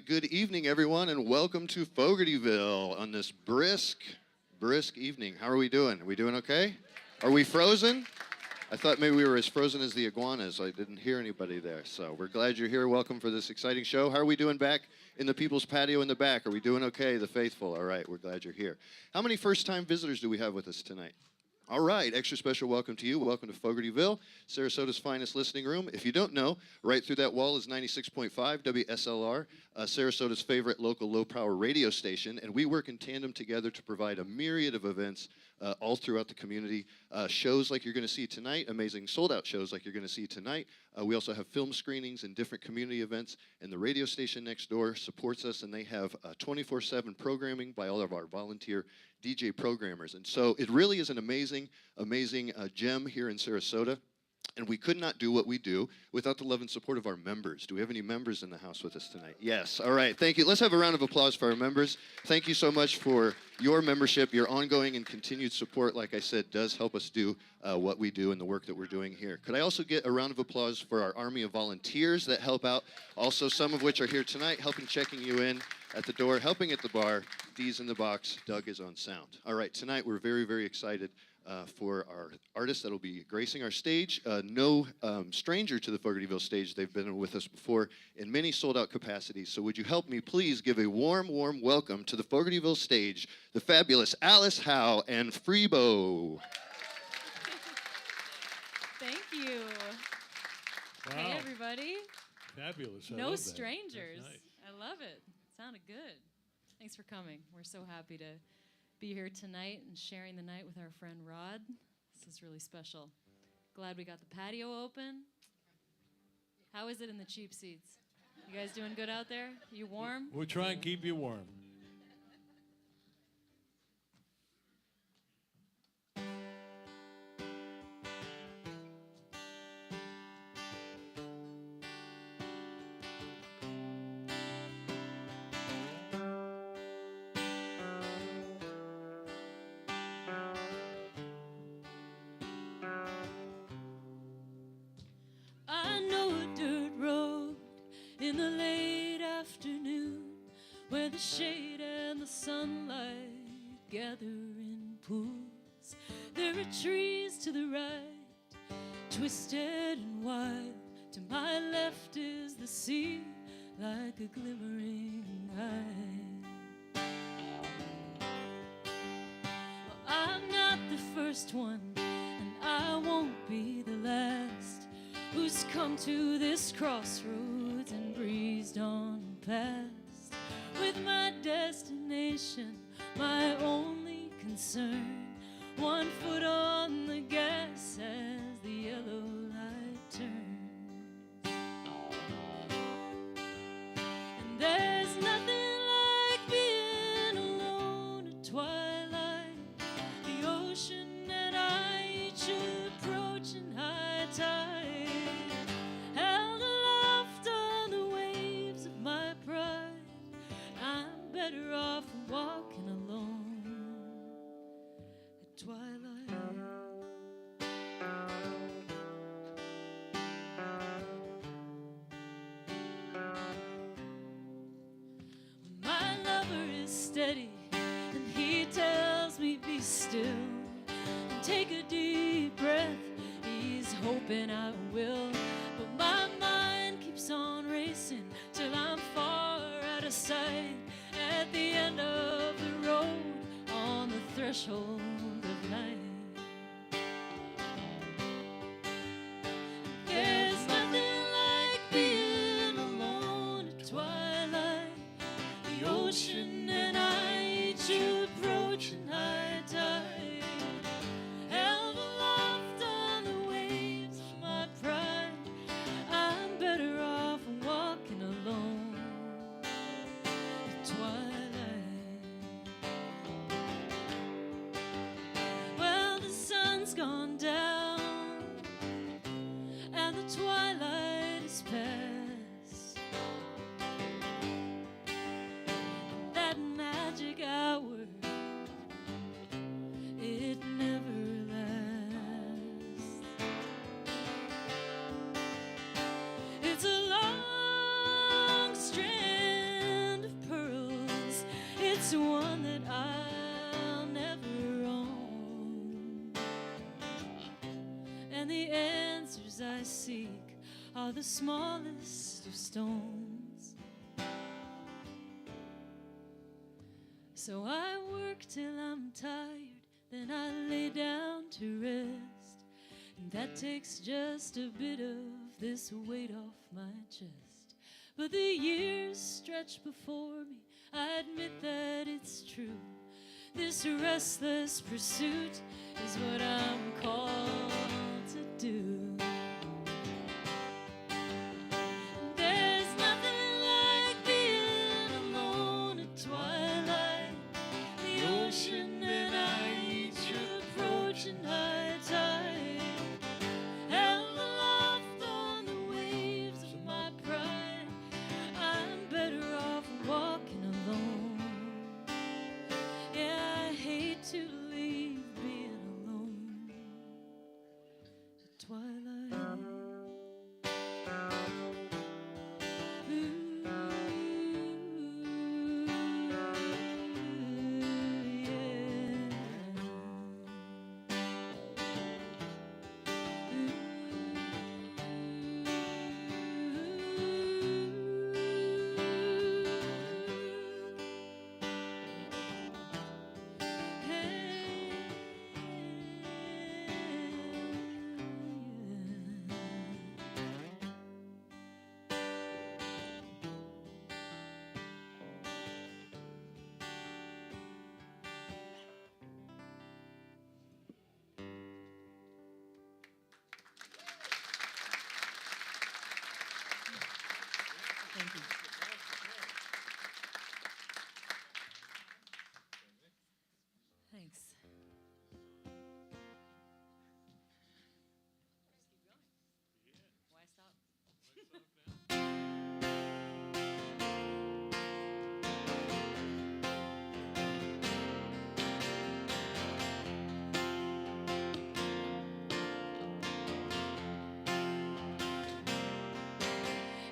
right, good evening, everyone, and welcome to Fogartyville on this brisk evening. How are we doing? Are we doing okay? Are we frozen? I thought maybe we were as frozen as the iguanas. I didn't hear anybody there, so we're glad you're here. Welcome for this exciting show. How are we doing back in the people's patio in the back? Are we doing okay, the faithful? All right, we're glad you're here. How many first-time visitors do we have with us tonight? All right, extra special welcome to you. Welcome to Fogartyville, Sarasota's finest listening room. If you don't know, right through that wall is 96.5 WSLR, Sarasota's favorite local low-power radio station, and we work in tandem together to provide a myriad of events all throughout the community. Shows like you're going to see tonight, amazing sold-out shows like you're going to see tonight. We also have film screenings and different community events, and the radio station next door supports us, and they have 24/7 programming by all of our volunteer DJ programmers. And so it really is an amazing gem here in Sarasota. And we could not do what we do without the love and support of our members. Do we have any members in the house with us tonight? Yes. All right. Thank you. Let's have a round of applause for our members. Thank you so much for your membership. Your ongoing and continued support, like I said, does help us do what we do and the work that we're doing here. Could I also get a round of applause for our army of volunteers that help out? Also, some of which are here tonight, helping checking you in at the door, helping at the bar. Dee's in the box. Doug is on sound. All right. Tonight, we're very, very excited for our artists that will be gracing our stage. No stranger to the Fogartyville stage. They've been with us before in many sold-out capacities. So would you help me please give a warm welcome to the Fogartyville stage, the fabulous Alice Howe and Freebo. Thank you. Wow. Hey, everybody. Fabulous. I No love that. strangers. That's nice. I love it. Sounded good. Thanks for coming. We're so happy to be here tonight and sharing the night with our friend Rod. This is really special. Glad we got the patio open. How is it in the cheap seats? You guys doing good out there? You warm? We'll try and keep you warm. In the late afternoon, where the shade and the sunlight gather in pools, there are trees to the right, twisted and wild. To my left is the sea, like a glimmering eye. Well, I'm not the first one, and I won't be the last, who's come to this crossroads and breezed on past, with my destination my only concern, one foot on the gas as the yellow light turns. And there's nothing like being alone at twilight, the ocean and I each approaching high tide, better off walking alone at twilight. My lover is steady, and he tells me be still and take a deep breath. He's hoping I will, but my mind keeps on racing till I'm far out of sight, at the end of the road, on the threshold of night. There's nothing like being alone at twilight, the ocean and I each approaching high tide, held aloft on the waves of my pride. I'm better off walking alone at twilight. Gone down and the twilight is past, that magic hour, it never lasts. It's a long strand one that I'll never own. And the answers I seek are the smallest of stones. So I work till I'm tired, then I lay down to rest. And that takes just a bit of this weight off my chest. But the years stretch before me, I admit that it's true. This restless pursuit is what I'm called to do. There's nothing like being alone at twilight. The ocean and I each approaching high tide. Held aloft on the waves of my pride. I'm better off walking alone. Yeah, I hate to leave being alone at twilight. Ooh, Thank you. Thanks. Why stop?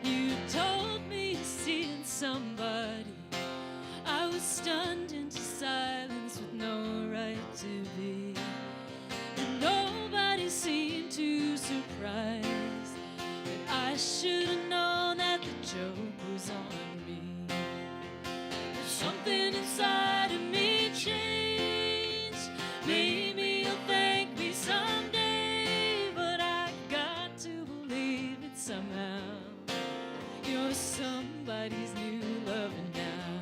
You told me seeing somebody. I was stunned into silence with no right to be. And nobody seemed too surprised that I should have known that the joke was on me. But something inside of me changed. Maybe you'll thank me someday, but I got to believe it somehow. You're somebody's new loving now.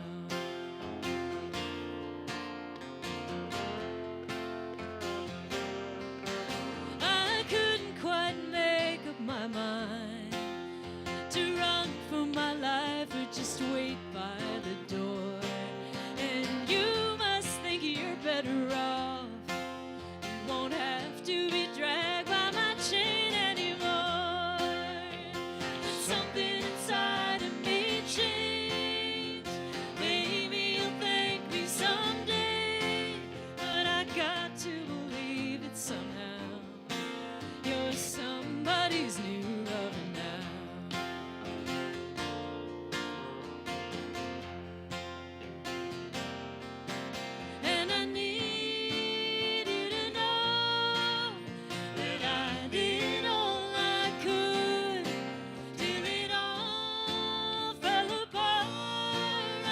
I couldn't quite make up my mind to run for my life or just wait by the door. And you must think you're better off. You won't have to be dragged by my chain anymore. But something inside of me changed. Maybe you'll thank me someday, but I got to believe it somehow. You're somebody's new lover now. And I need you to know that I did all I could till it all fell apart. I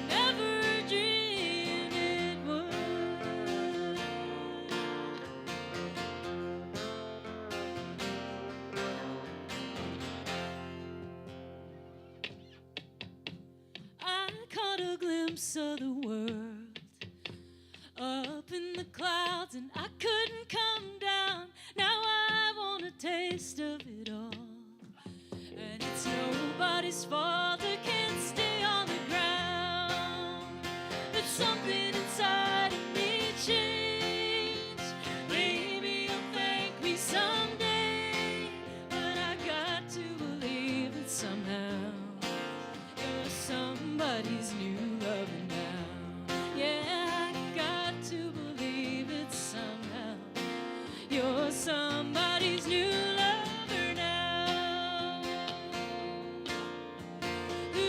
never dreamed it would. I caught a glimpse of the world up in the clouds, and I couldn't come down. Now I want a taste of it all. And it's nobody's fault I can't stay on the ground. But something inside of me changed. Maybe you'll thank me someday, but I got to believe it somehow. You're somebody's new lover now. Yeah, I got to believe it somehow. You're somebody's new lover now. Ooh,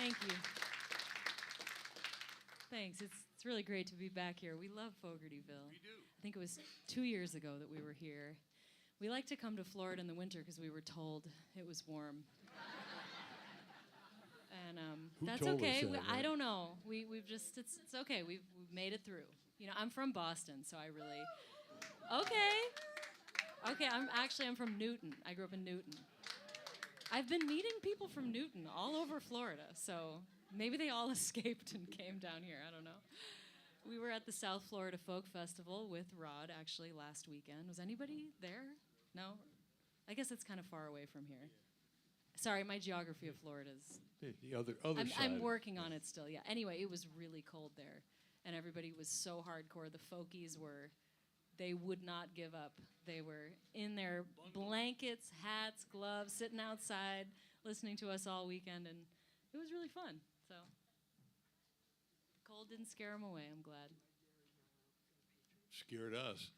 Thank you. Thanks. It's really great to be back here. We love Fogartyville. We do. I think it was 2 years ago that we were here. We like to come to Florida in the winter because we were told it was warm. And Who that's told us okay. that, I right? don't know. We've just it's okay. We've made it through. You know, I'm from Boston, so I really okay. I'm from Newton. I grew up in Newton. I've been meeting people from Newton all over Florida, so maybe they all escaped and came down here. I don't know. We were at the South Florida Folk Festival with Rod actually last weekend. Was anybody there? No? I guess it's kind of far away from here. Sorry, my geography of Florida is... The other side. I'm working on it still, yeah. Anyway, it was really cold there, and everybody was so hardcore. The folkies they would not give up. They were in their blankets, hats, gloves, sitting outside, listening to us all weekend, and it was really fun, so... Cold didn't scare them away, I'm glad. Scared us.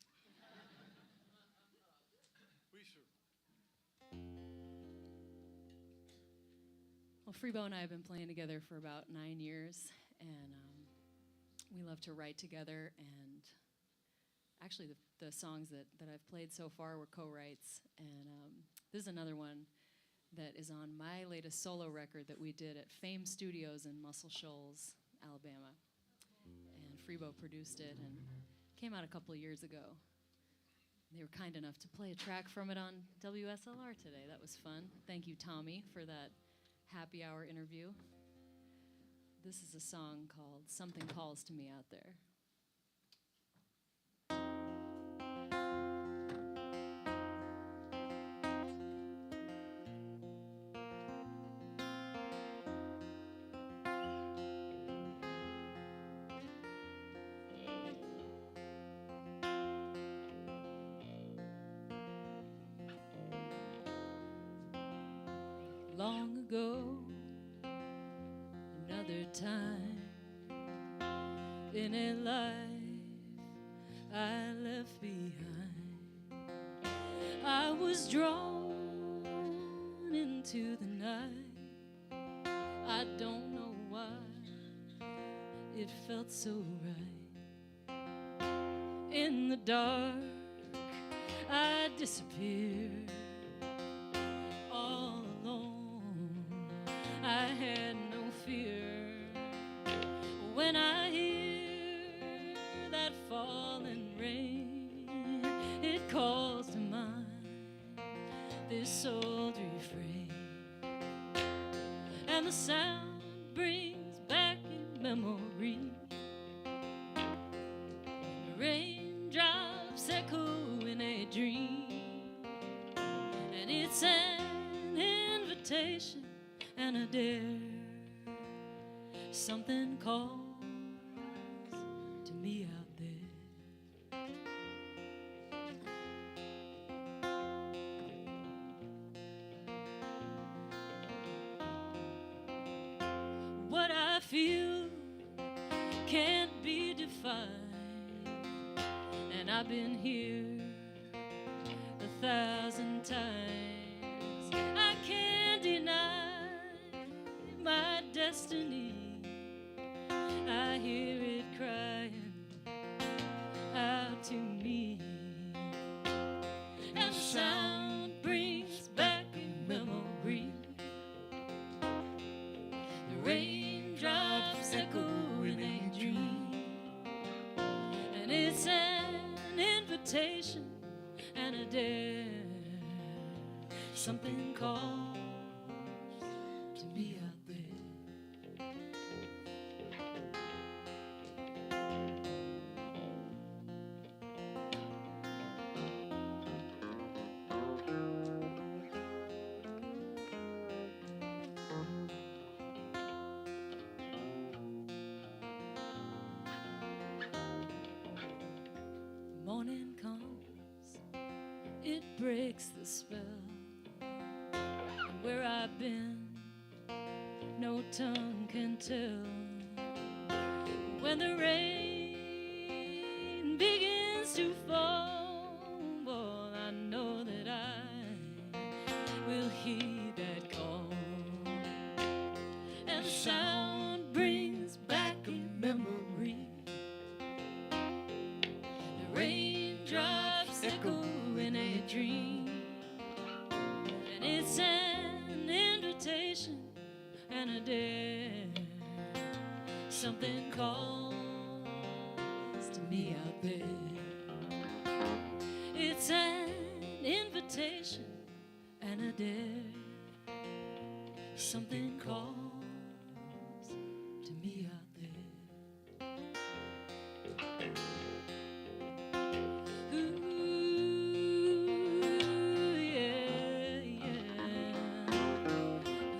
Well, Freebo and I have been playing together for about 9 years, and we love to write together, and actually the songs that I've played so far were co-writes, and this is another one that is on my latest solo record that we did at Fame Studios in Muscle Shoals, Alabama, and Freebo produced it, and came out a couple of years ago. They were kind enough to play a track from it on WSLR today. That was fun. Thank you, Tommy, for that happy hour interview. This is a song called Something Calls to Me Out There. Long ago, another time, in a life I left behind, I was drawn into the night. I don't know why it felt so right. In the dark, I disappeared. All alone, I had no fear. When I hear that falling rain, it calls to mind this old refrain, and the sound brings back in memory raindrops echo in a dream, and it's an invitation and a dare. Something calls to me out there. What I feel can't be defined, and I've been here 1,000 times. I can't deny my destiny. I hear it crying out to me, and the sound brings back a memory. The raindrops echo in a dream, and it's an invitation and a dare. Something calls to me out there. Morning comes, it breaks the spell, and where I've been, no tongue can tell. When the rain begins to fall, well, I know that I will heed that call, and the sound And it's an invitation and a dare. Something calls to me out there. It's an invitation and a dare. Something calls to me out there. Ooh, yeah, yeah.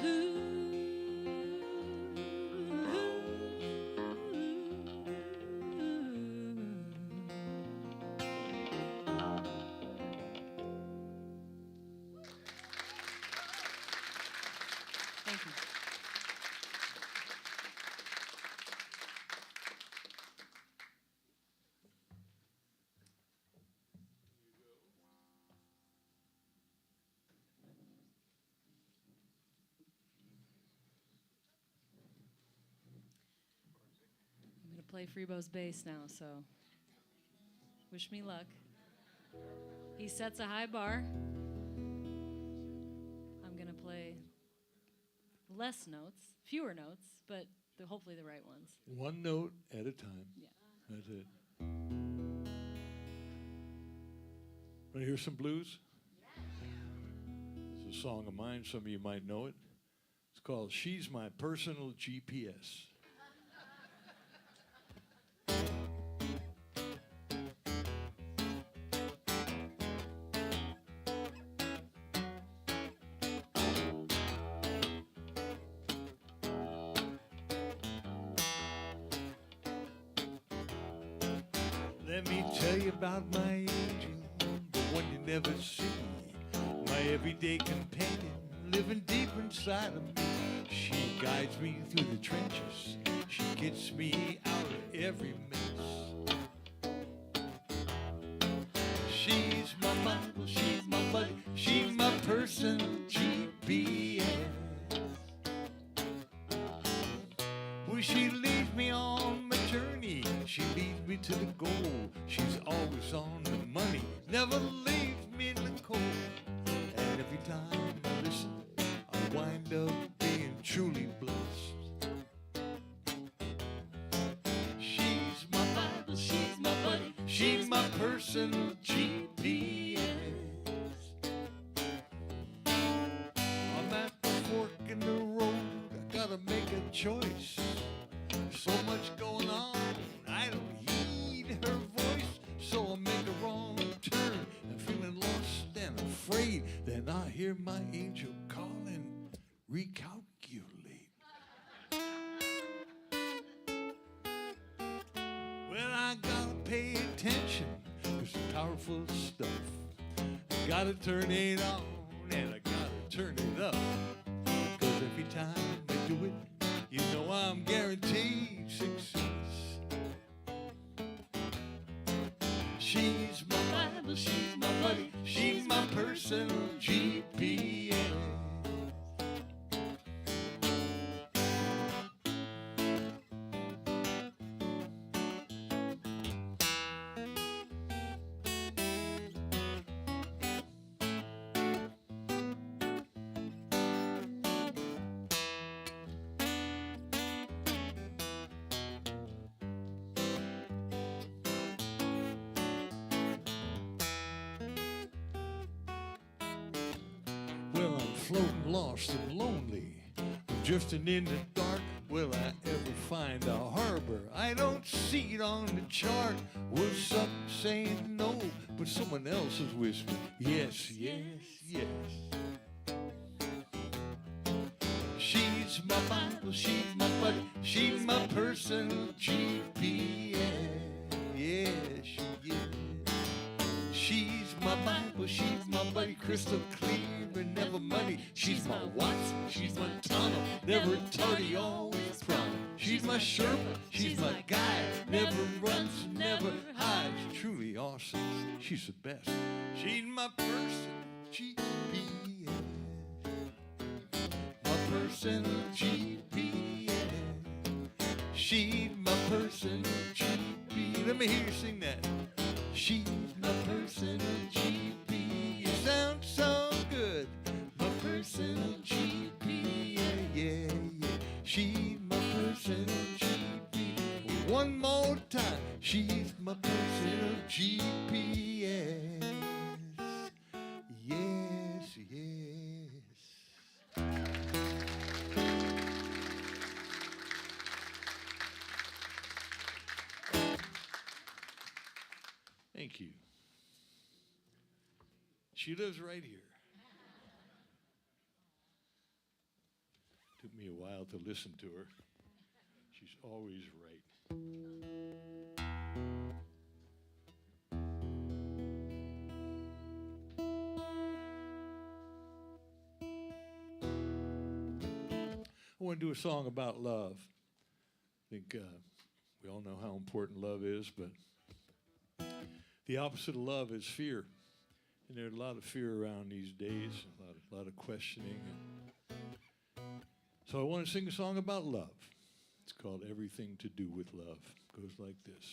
Ooh. Thank you. I'm going to play Freebo's bass now, so wish me luck. He sets a high bar. I'm going to play less notes, fewer notes, but hopefully the right ones. One note at a time. Yeah. That's it. Want to hear some blues? It's a song of mine. Some of you might know it. It's called She's My Personal GPS. Let me tell you about my angel, the one you never see. My everyday companion, living deep inside of me. She guides me through the trenches. She gets me out of every mess. She's my Bible, she's my buddy, she's my personal GPS. Well, she leads me on my journey. She leads me to the goal. She's always on the money, never leaves me in the cold. And every time I listen, I wind up being truly blessed. She's my Bible, she's my buddy, she's my personal GPS. I'm at the fork in the road, I gotta make a choice. So much going on, I don't heed her voice, so I make a wrong turn. I'm feeling lost and afraid. Then I hear my angel calling, recalculate. Well, I gotta pay attention, it's powerful stuff. I gotta turn it on and I gotta turn it up. Cause every time I do it, you know I'm guaranteed success. She's my Bible, she's my buddy, she's my personal GPS. Well, I'm floating lost and lonely, I'm drifting in the dark. Will I ever find a harbor? I don't see it on the chart. Well, something saying no, but someone else is whispering yes, yes, yes. She's my Bible, she's my buddy, she's my personal GPS. Yeah, she is. She's my Bible, she's my buddy, crystal clear and never muddy. She's my Watson, she's my tunnel, never tardy, always prompt. She's my Sherpa, she's my guide, never runs, never hides. Truly awesome, she's the best. She's my personal GPS. My personal GPS. She's my personal GPS. Let me hear you sing that. She's my personal GPS. You sound so good. My personal GP. Yeah. She's my personal GP. One more time. She's my personal GPS. Yes. Thank you. She lives right here. Took me a while to listen to her. She's always right. I want to do a song about love. I think we all know how important love is, but the opposite of love is fear. And there's a lot of fear around these days, a lot of questioning. So I want to sing a song about love. It's called Everything to Do with Love. It goes like this.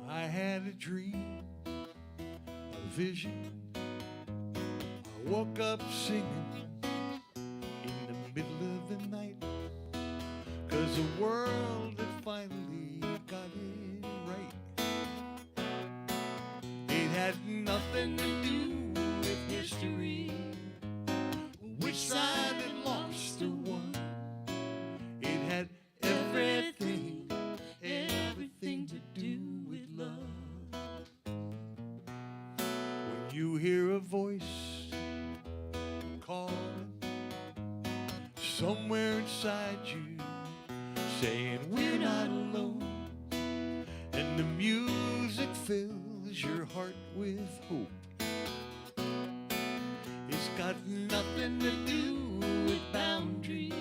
I had a dream, a vision. I woke up singing in the middle of the night, 'cause the world had finally got it right. It had nothing to do with history, which side had lost or won. It had everything to do with love. When you hear a voice calling somewhere inside you, saying we're not alone, and the music fills your heart with hope. It's got nothing to do with boundaries,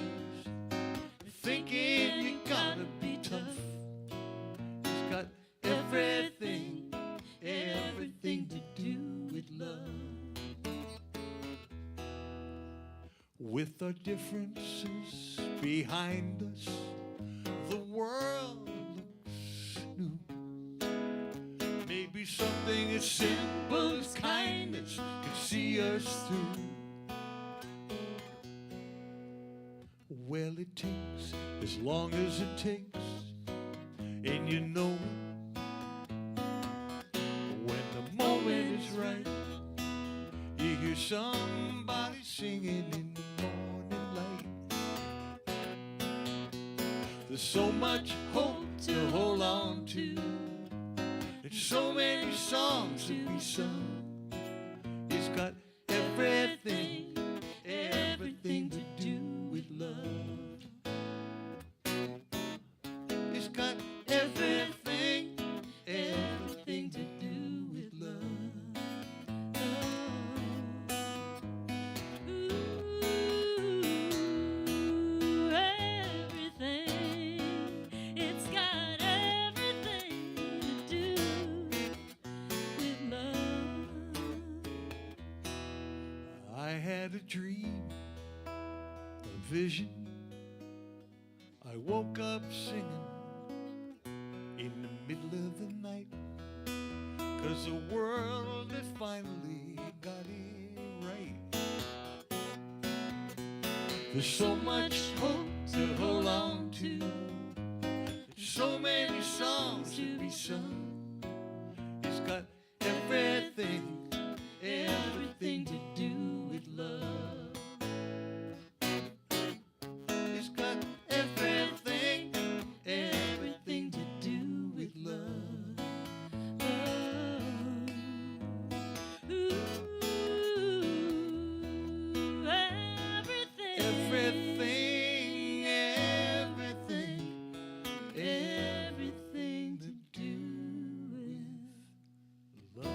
thinking you gotta be tough. It's got everything to do with love. With our differences behind us, the world looks new. Maybe something as simple as kindness can see us through. Well, it takes as long as it takes, and you know it. When the moment is right, you hear somebody singing in the morning light. There's so much hope to hold on to, and so many songs to be sung. It's got everything to do with love. It's got everything to do with love. Ooh, everything. It's got everything to do with love. I had a dream, a vision. I woke up singing in the middle of the night, 'cause the world had finally got it right. There's so much hope to hold on to, so many songs to be sung. It's got everything to do with love. It's got everything to do with love. Ooh, Everything to do with love.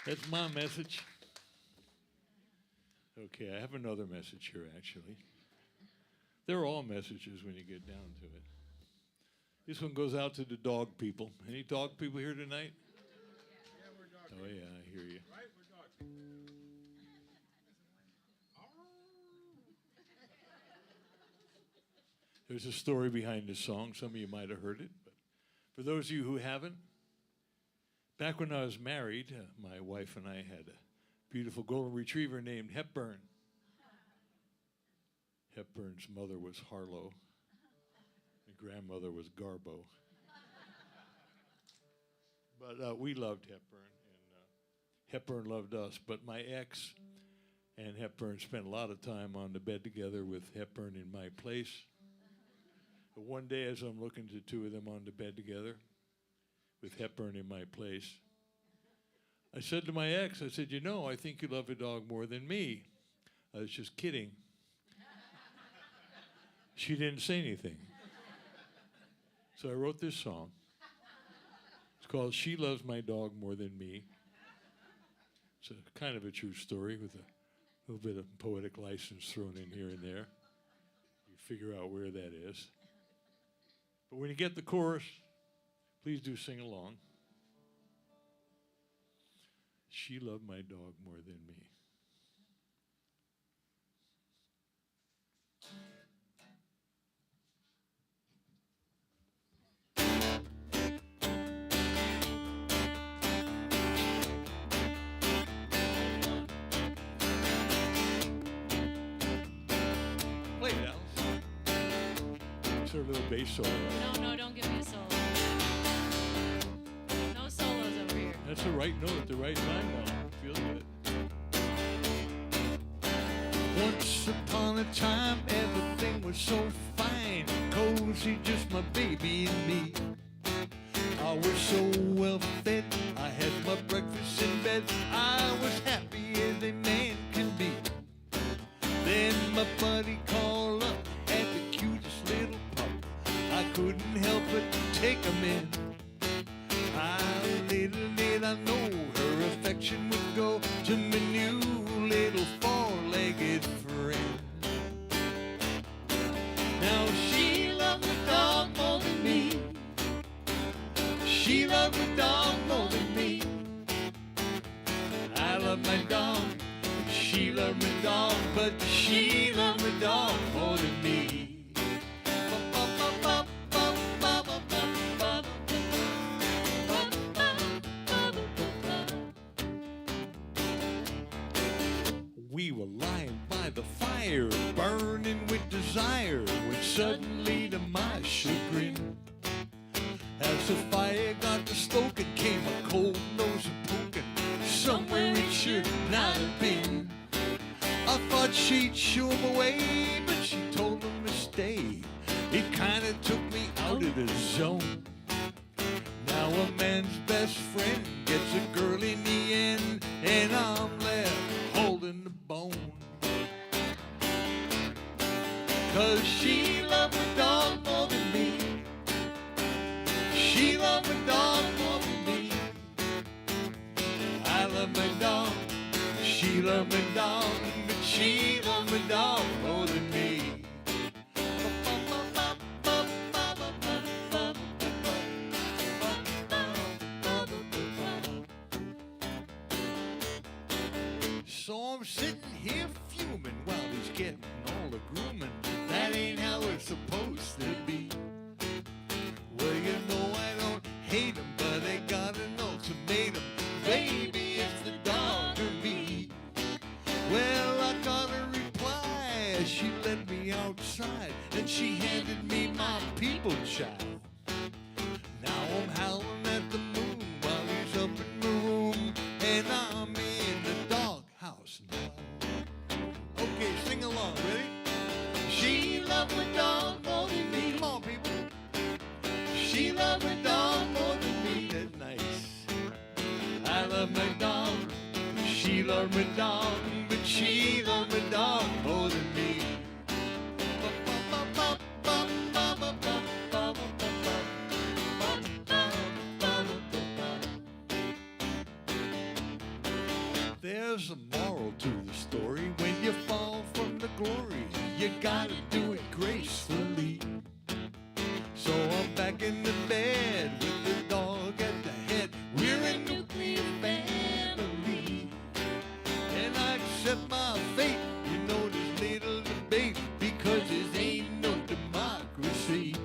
That's my message. Okay, I have another message here, actually. They're all messages when you get down to it. This one goes out to the dog people. Any dog people here tonight? Yeah, we're dog. Oh, yeah, I hear you. Right? We're dog. There's a story behind this song. Some of you might have heard it. But for those of you who haven't, back when I was married, my wife and I had a beautiful golden retriever named Hepburn. Hepburn's mother was Harlow. And grandmother was Garbo. But we loved Hepburn, and Hepburn loved us. But my ex and Hepburn spent a lot of time on the bed together with Hepburn in my place. But one day, as I'm looking at the two of them on the bed together with Hepburn in my place, I said to my ex, I said, you know, I think you love a dog more than me. I was just kidding. She didn't say anything. So I wrote this song. It's called She Loves My Dog More Than Me. It's a kind of a true story with a little bit of poetic license thrown in here and there. You figure out where that is. But when you get the chorus, please do sing along. She loved my dog more than me. Play it, Alice. It's her little bass solo. No, don't give me a solo. No solos over here. That's the right note at the right time, Mom. Feels good. Once upon a time, everything was so fine, cozy, just my baby and me. I was so well fed, I had my breakfast in bed, I was happy as a man can be. Then my buddy called up, had the cutest little pup. I couldn't help but take him in. Little did I know her affection would go to my new little four-legged friend. Now she loved my dog more than me. She loved my dog more than me. I love my dog. She loved my dog, but she loved my dog more than me. We were lying by the fire, burning with desire, when suddenly, to my chagrin, as the fire got to stoking, came a cold nose a poking somewhere it should not have been. I thought she'd shoo him away, but she told him to stay. It kinda took me out of the zone. Now a man's best friend gets a girl in the end, and I'm left holding the bone. 'Cause she loved my dog more than me. She loved my dog more than me. I love my dog. She loved my dog, but she loved my dog more than me. So I'm sitting here fuming while he's getting all the grooming. That ain't how it's supposed to be. Well, you know I don't hate him, but I got an ultimatum. Baby, it's the dog or me. Well, I got a reply as she led me outside, and she handed me my people child. Now I'm howling at the moon while he's up in my room, and I'm in the doghouse now. Okay, sing along, ready? She loved my dog more than me. Come on, people. She loved my dog more than me. That's nice. I love my dog. She loved my dog, but she loved my dog more than me. There's a moral to the story. When you fall from the glory, you gotta do it gracefully. in the bed with the dog at the head. We're a nuclear family, and I accept my fate. You know there's little debate because there ain't no democracy.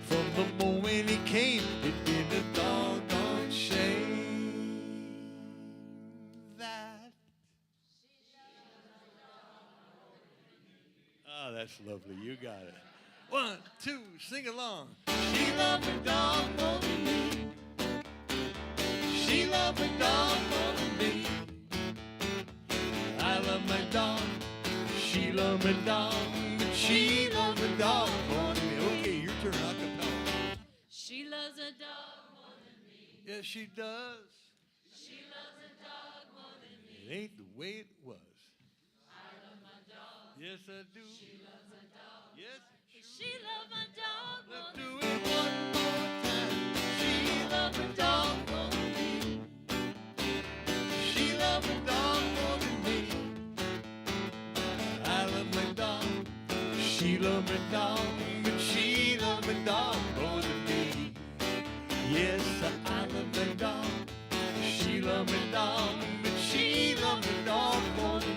From the moment he came, it been a doggone shame that. Ah, that's lovely. You got it. 1, 2, sing along. She loved her dog more than me. She loved her dog more than me. I love my dog. She loved my dog. But she loved her dog more than me. Okay, your turn, acapella. She loves a dog more than me. Yes, she does. She loves a dog more than me. It ain't the way it was. I love my dog. Yes, I do. She loves a dog. Yes. She loves my dog more Let's than do it one more time. She loved her dog more than me. She loved her dog more than me. I love my dog. She loved my dog, but she loved my dog more than me. Yes, I love my dog. She loved my dog, but she loved my dog more than me.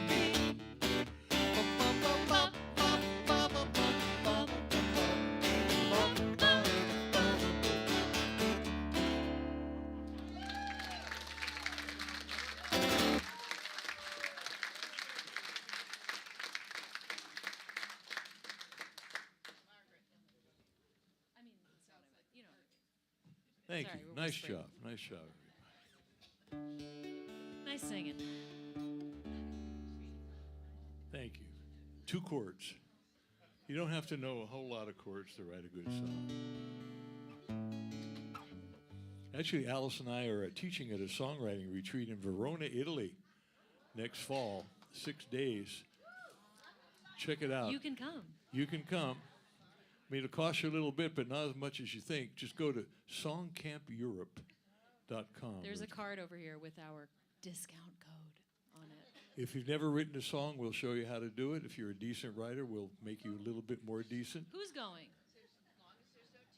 Thank Sorry, you. we're Nice whispering. job. Nice job. Nice singing. Thank you. 2 chords. You don't have to know a whole lot of chords to write a good song. Actually, Alice and I are teaching at a songwriting retreat in Verona, Italy, next fall, 6 days. Check it out. You can come. You can come. I mean, it'll cost you a little bit, but not as much as you think. Just go to songcampeurope.com. There's a card over here with our discount code on it. If you've never written a song, we'll show you how to do it. If you're a decent writer, we'll make you a little bit more decent. Who's going?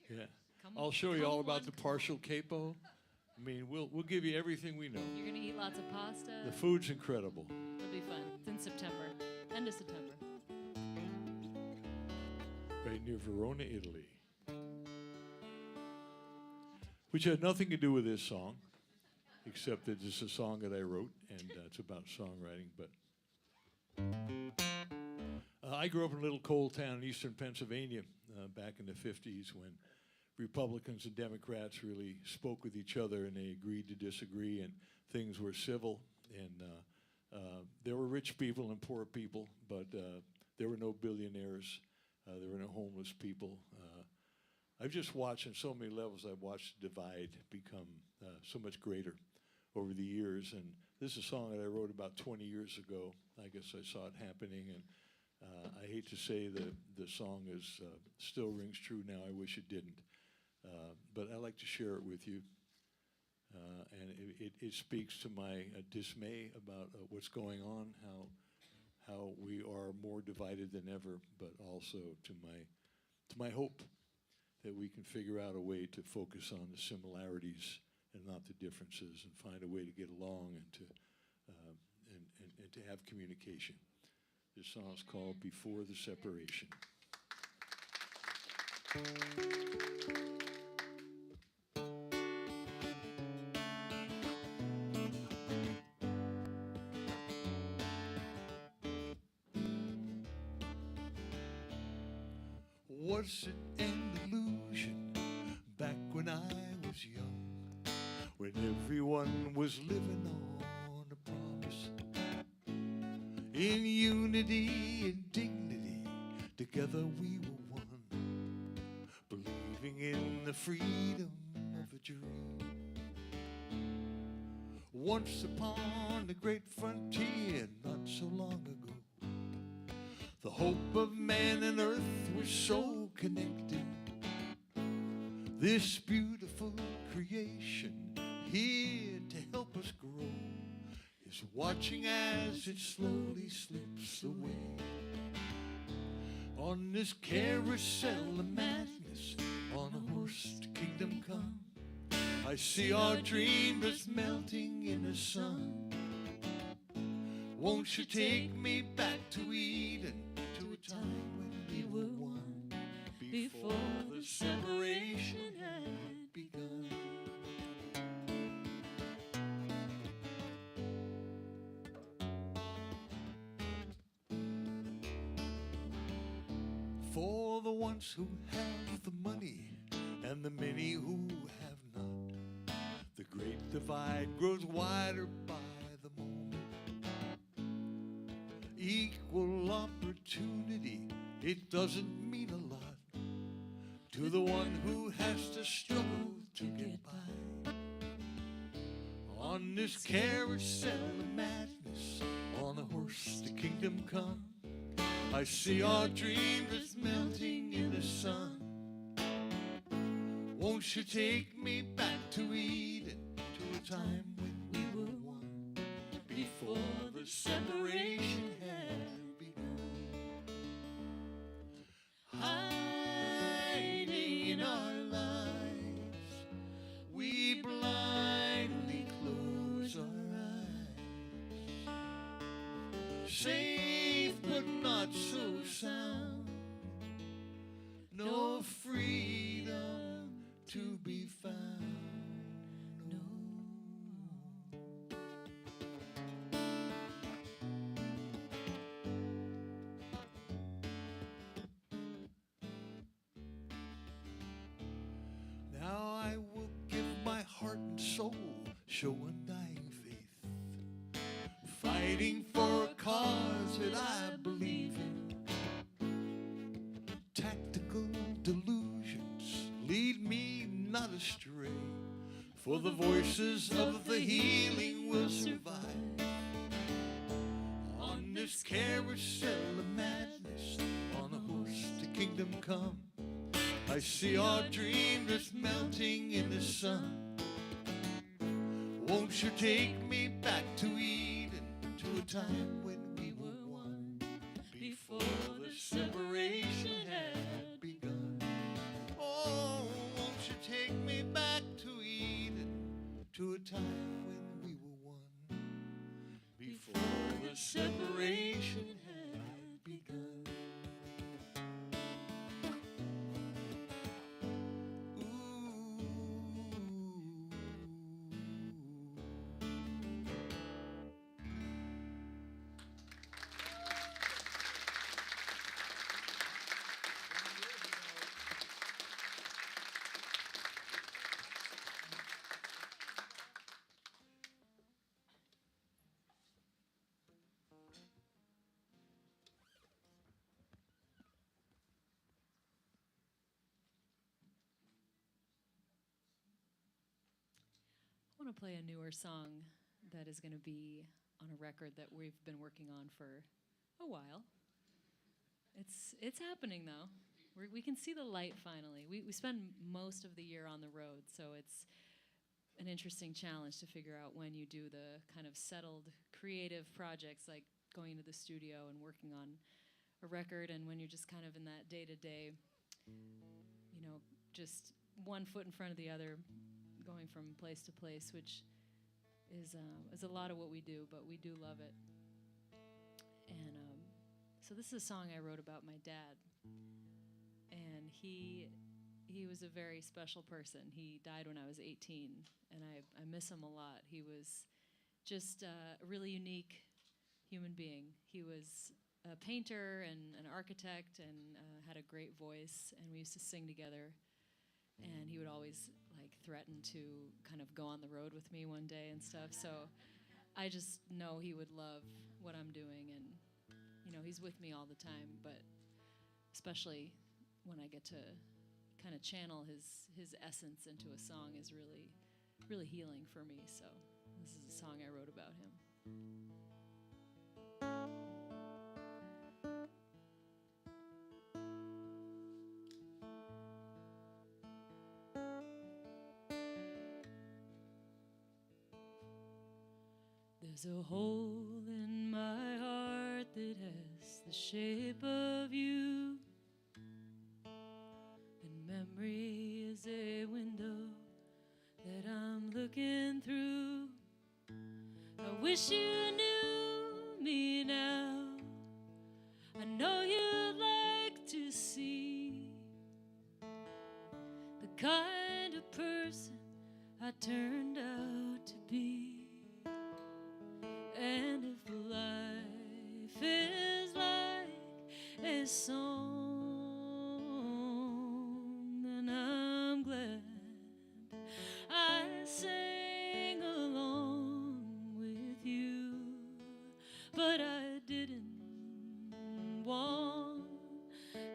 Yeah. Come- I'll show you come all about on, the come partial capo. I mean, we'll give you everything we know. You're gonna eat lots of pasta. The food's incredible. It'll be fun. It's in September. End of September. Right near Verona, Italy. Which had nothing to do with this song, except that it's a song that I wrote, and it's about songwriting. But I grew up in a little coal town in eastern Pennsylvania back in the 50s when Republicans and Democrats really spoke with each other and they agreed to disagree and things were civil. And there were rich people and poor people, but there were no billionaires. There were no homeless people. I've just watched, on so many levels, I've watched the divide become so much greater over the years. And this is a song that I wrote about 20 years ago. I guess I saw it happening, and I hate to say the song is still rings true now. I wish it didn't. But I like to share it with you. And it speaks to my dismay about what's going on, how we are more divided than ever, but also to my hope that we can figure out a way to focus on the similarities and not the differences, and find a way to get along and to have communication. This song is called "Before the Separation." Was it an illusion back when I was young, when everyone was living on a promise? In unity and dignity, together we were one, believing in the freedom of a dream. Once upon the great frontier, not so long ago, the hope of man and earth was so connected. This beautiful creation here to help us grow is watching as it slowly slips away. On this carousel of madness, on a horse to kingdom come. I see our dream is melting in the sun. Won't you take me back to Eden, to a time when we were one, before the separation had begun. For the ones who have the money and the many who have not, the great divide grows wider by the moment. Equal opportunity, it doesn't mean a lot to the one who has to struggle to get by. On this carousel of madness, on a horse to kingdom come, I see our dream is melting in the sun. Won't you take me back to Eden, to a time when we were one, before the separation had begun. Hiding in our lives, we blindly close our eyes. Safe but not so sound, no freedom to be found. No. Now I will give my heart and soul, show undying faith, fighting for a cause that I believe in. Tactical delusions lead me not astray, for the voices of the healing will survive. On this carousel of madness, on a horse to kingdom come, I see our dream is melting in the sun. Won't you take me back to Eden, to a time when we were one, before the separation had begun. Oh, won't you take me back to Eden, to a time when we were one, before the separation had begun. I want to play a newer song that is going to be on a record that we've been working on for a while. It's happening though. We can see the light finally. We spend most of the year on the road, so it's an interesting challenge to figure out when you do the kind of settled creative projects like going to the studio and working on a record, and when you're just kind of in that day-to-day, you know, just one foot in front of the other, going from place to place, which is a lot of what we do, but we do love it. And so this is a song I wrote about my dad, and he was a very special person. He died when I was 18, and I miss him a lot. He was just a really unique human being. He was a painter and an architect, and had a great voice, and we used to sing together. And he would always like threaten to kind of go on the road with me one day and stuff. So I just know he would love what I'm doing, and you know, he's with me all the time, but especially when I get to kind of channel his essence into a song is really, really healing for me. So this is a song I wrote about him. There's a hole in my heart that has the shape of you, and memories is a window that I'm looking through. I wish you knew me now. I know you'd like to see the kind of person I turned out to be. And if life is like a song, then I'm glad I sang along with you. But I didn't want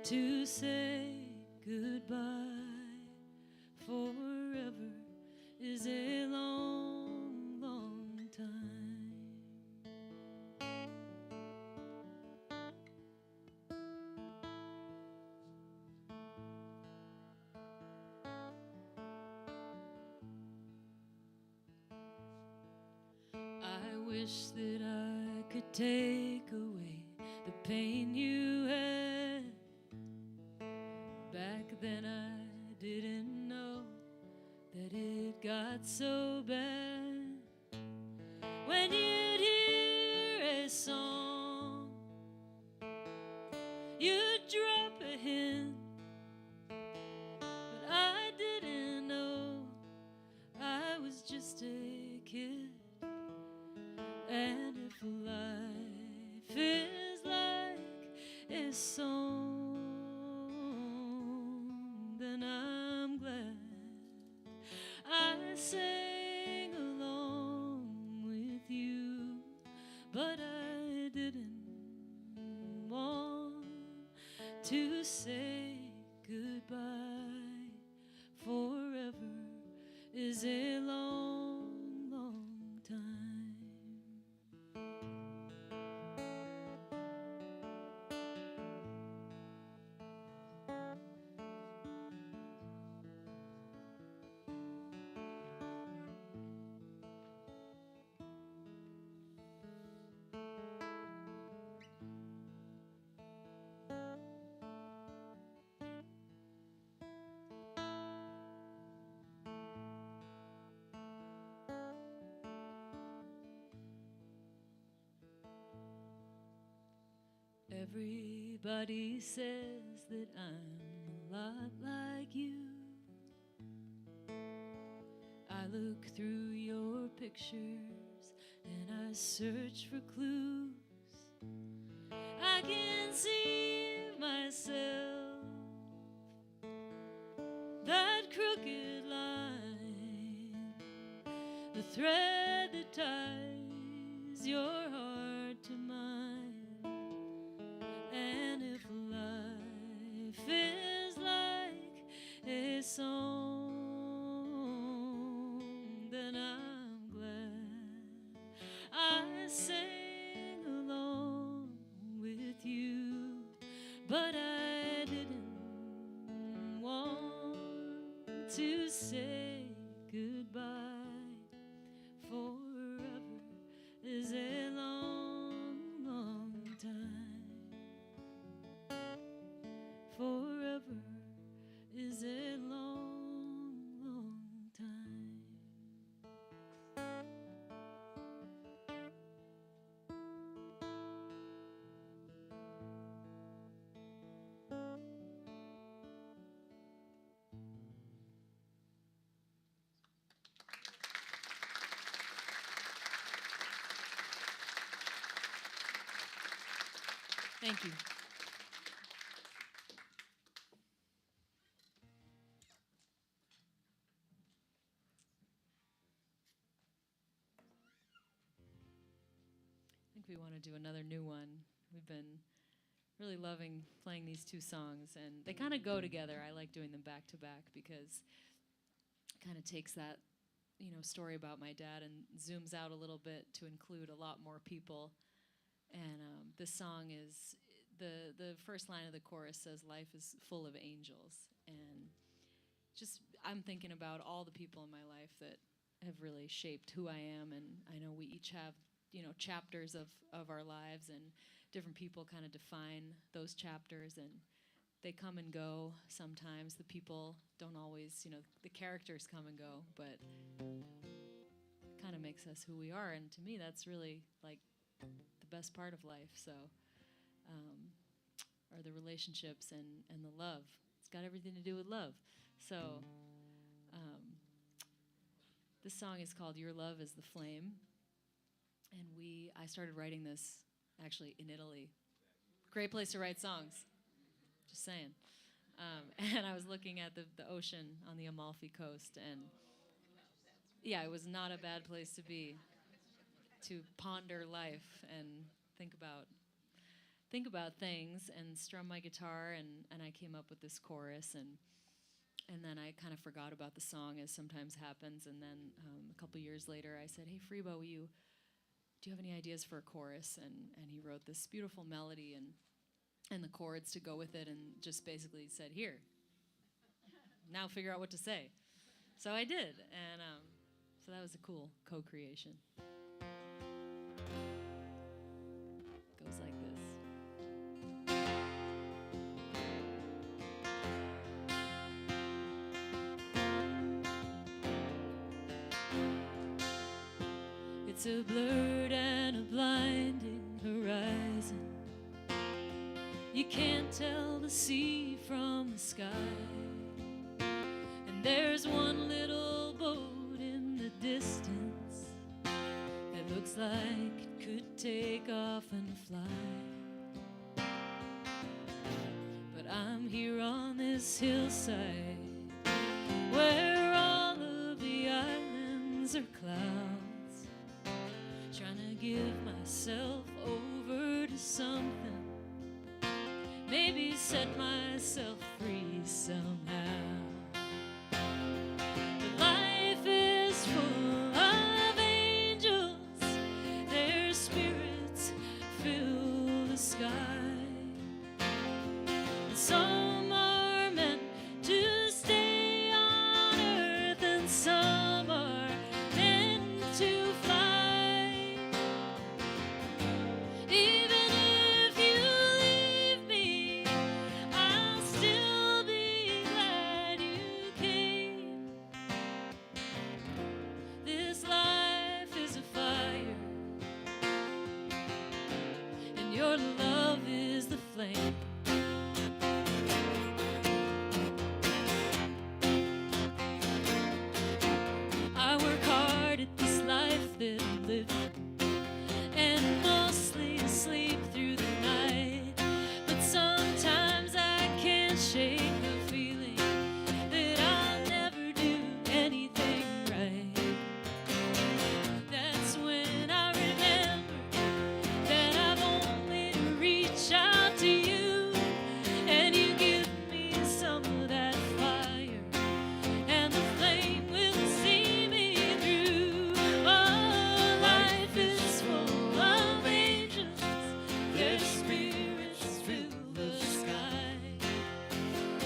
to say goodbye. Forever is a long, long time. I wish that I could take away the pain you had. Back then I didn't know that it got so bad. When you'd hear a song, you'd drop a hint, but I didn't know I was just a kid. And if life is like a song, then I'm glad I sang along with you. But I didn't want to say goodbye. Forever is a long, long time. Everybody says that I'm a lot like you. I look through your pictures and I search for clues. I can see myself, that crooked line, the thread that ties your heart to mine. And if life is like a song, then I'm glad I sang along with you. But I didn't want to say goodbye. Forever is a long, long time. Forever is a long, long time. Thank you. I think we want to do another new one. We've been really loving playing these two songs, and they kind of go together. I like doing them back to back because it kind of takes that, story about my dad and zooms out a little bit to include a lot more people. And this song is, the first line of the chorus says, "Life is full of angels." And just, I'm thinking about all the people in my life that have really shaped who I am. And I know we each have, chapters of our lives, and different people kind of define those chapters. And they come and go sometimes. The people don't always, the characters come and go, but kind of makes us who we are. And to me, that's really like the best part of life. So, are the relationships and the love. It's got everything to do with love. So, this song is called "Your Love Is the Flame," and I started writing this actually in Italy. Great place to write songs. Just saying. And I was looking at the ocean on the Amalfi Coast, and yeah, it was not a bad place to be, to ponder life and think about things and strum my guitar, and I came up with this chorus, and then I kind of forgot about the song, as sometimes happens, and then a couple years later I said, hey Freebo, do you have any ideas for a chorus? And he wrote this beautiful melody and the chords to go with it, and just basically said, here, now figure out what to say. So I did, and so that was a cool co-creation. Goes like this. It's a blurred and a blinding horizon. You can't tell the sea from the sky. And there's one little boat in the distance that looks like it could take off and fly. But I'm here on this hillside where all of the islands are clouds, trying to give myself over to something, maybe set myself free somehow. But life is full of angels, their spirits fill the sky. And some are meant to stay on earth, and some are meant to fly. Even if you leave me, I'll still be glad you came. This life is a fire, and your love is the flame. I work hard at this life that I'm living, and mostly sleep through the night. But sometimes I can't shake the feeling that I'll never do anything right. That's when I remember that I've only to reach out to you, and you give me some of that fire, and the flame will see me through. Oh, life is full of angels, their spirits fill the sky.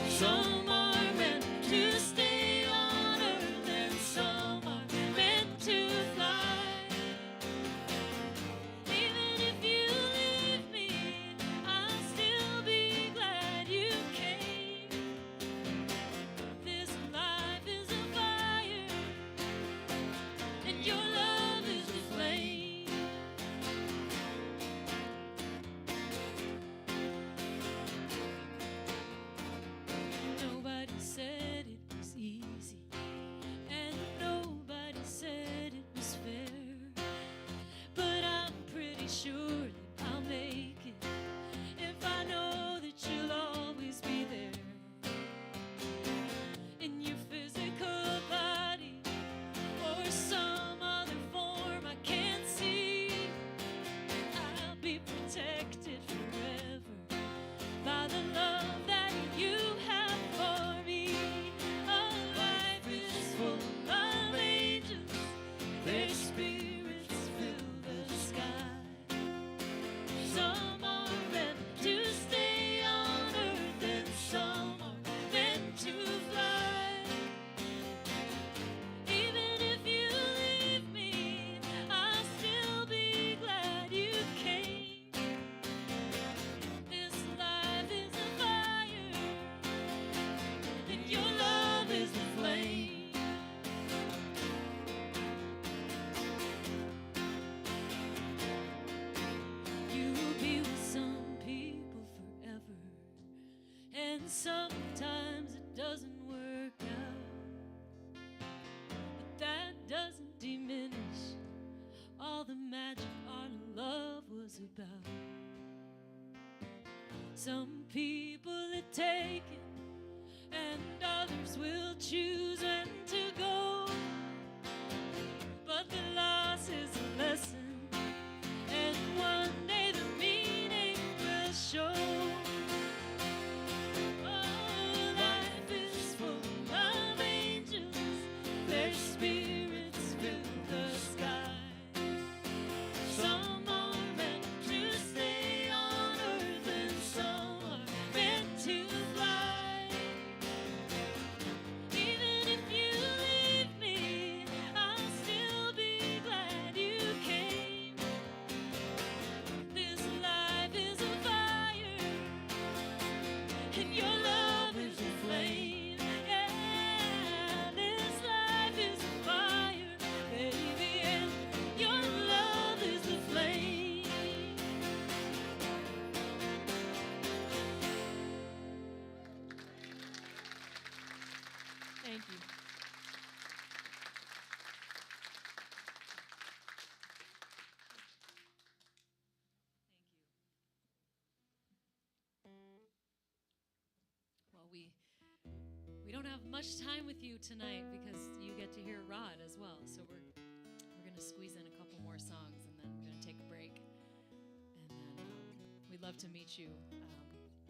Some are meant to stay on earth, and some are meant to fly. Even if you leave me, I'll still be glad you came. This life is a fire, and your love is the flame. No, sometimes it doesn't work out, but that doesn't diminish all the magic our love was about. Some people that take it, and others will choose when to go. But the loss is a lesson, and one day the meaning will show. Oh, life is full of angels, their spirits fill the sky. Some are meant to stay on earth, and some are meant to fly. Even if you leave me, I'll still be glad you came. This life is a fire, and your love is a flame. Yeah, this life is a fire, baby, and your love is the flame. Thank you. Thank you. Well, we don't have much time with you tonight because you get to hear Rod as well. So we're going to squeeze in a couple more songs, and then we're going to take a break. And then we'd love to meet you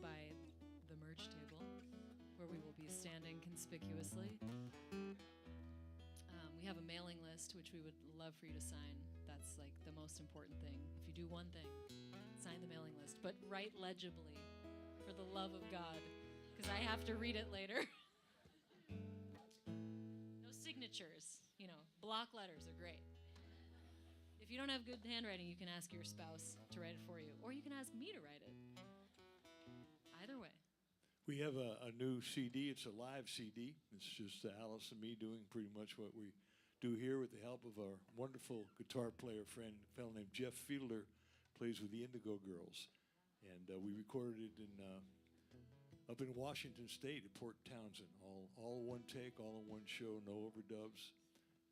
by the merch table, where we will be standing conspicuously. We have a mailing list, which we would love for you to sign. That's like the most important thing. If you do one thing, sign the mailing list, but write legibly, for the love of God, because I have to read it later. No signatures, block letters are great. If you don't have good handwriting, you can ask your spouse to write it for you, or you can ask me to write it. Either way. We have a new CD. It's a live CD. It's just Alice and me doing pretty much what we do here with the help of our wonderful guitar player friend, a fellow named Jeff Fielder, plays with the Indigo Girls. And we recorded it up in Washington State at Port Townsend. All one take, all in one show, no overdubs.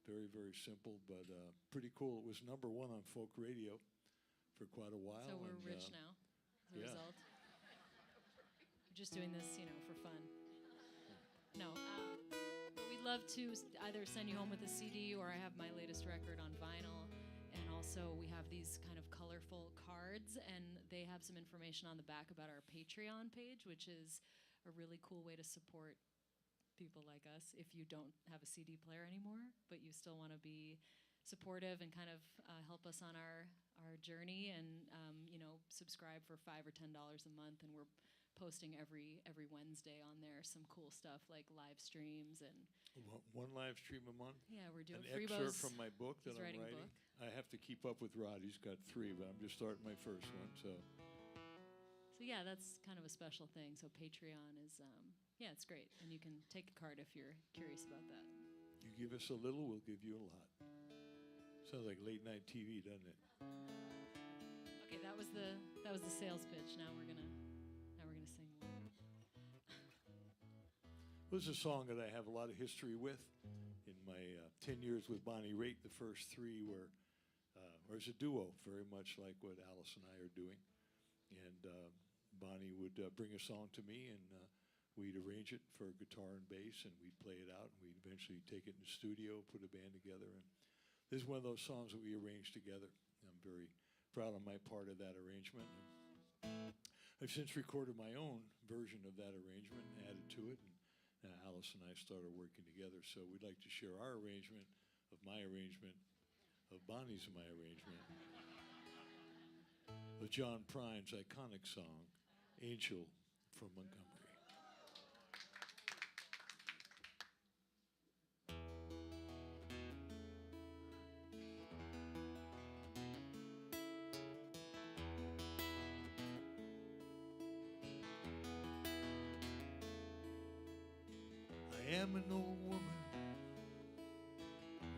Very, very simple, but pretty cool. It was #1 on folk radio for quite a while. So we're rich now, as a result. We're just doing this, for fun. No, but we'd love to either send you home with a CD, or I have my latest record on vinyl. And also we have these kind of colorful cards, and they have some information on the back about our Patreon page, which is a really cool way to support people like us if you don't have a CD player anymore, but you still want to be supportive and kind of help us on our journey, and subscribe for $5 or $10 a month, and we're posting every Wednesday on there some cool stuff like live streams and one live stream a month. Yeah, we're doing an Freebo's, excerpt from my book that he's I'm writing a writing. book. I have to keep up with Rod. He's got 3, but I'm just starting my first one. So yeah, that's kind of a special thing. So Patreon is it's great, and you can take a card if you're curious about that. You give us a little, we'll give you a lot. Sounds like late night TV, doesn't it? Okay, that was the sales pitch. Now we're gonna sing more. This is a song that I have a lot of history with. In my 10 years with Bonnie Raitt, the first 3 were as a duo, very much like what Alice and I are doing. And Bonnie would bring a song to me, and we'd arrange it for guitar and bass, and we'd play it out, and we'd eventually take it in the studio, put a band together. And this is one of those songs that we arranged together. I'm very proud of my part of that arrangement. And I've since recorded my own version of that arrangement and added to it, and Alice and I started working together. So we'd like to share our arrangement of my arrangement of Bonnie's and my arrangement of John Prine's iconic song, Angel from Montgomery. I am an old woman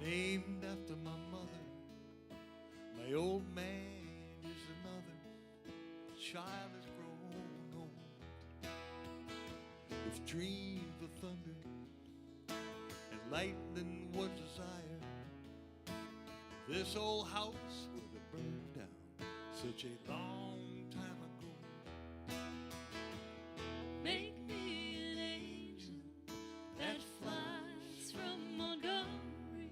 named after my mother. My old man is another. The child has grown old. If with dreams of thunder, and lightning was desire. This old house would have burned down such a long time ago. Make me an angel that flies from Montgomery.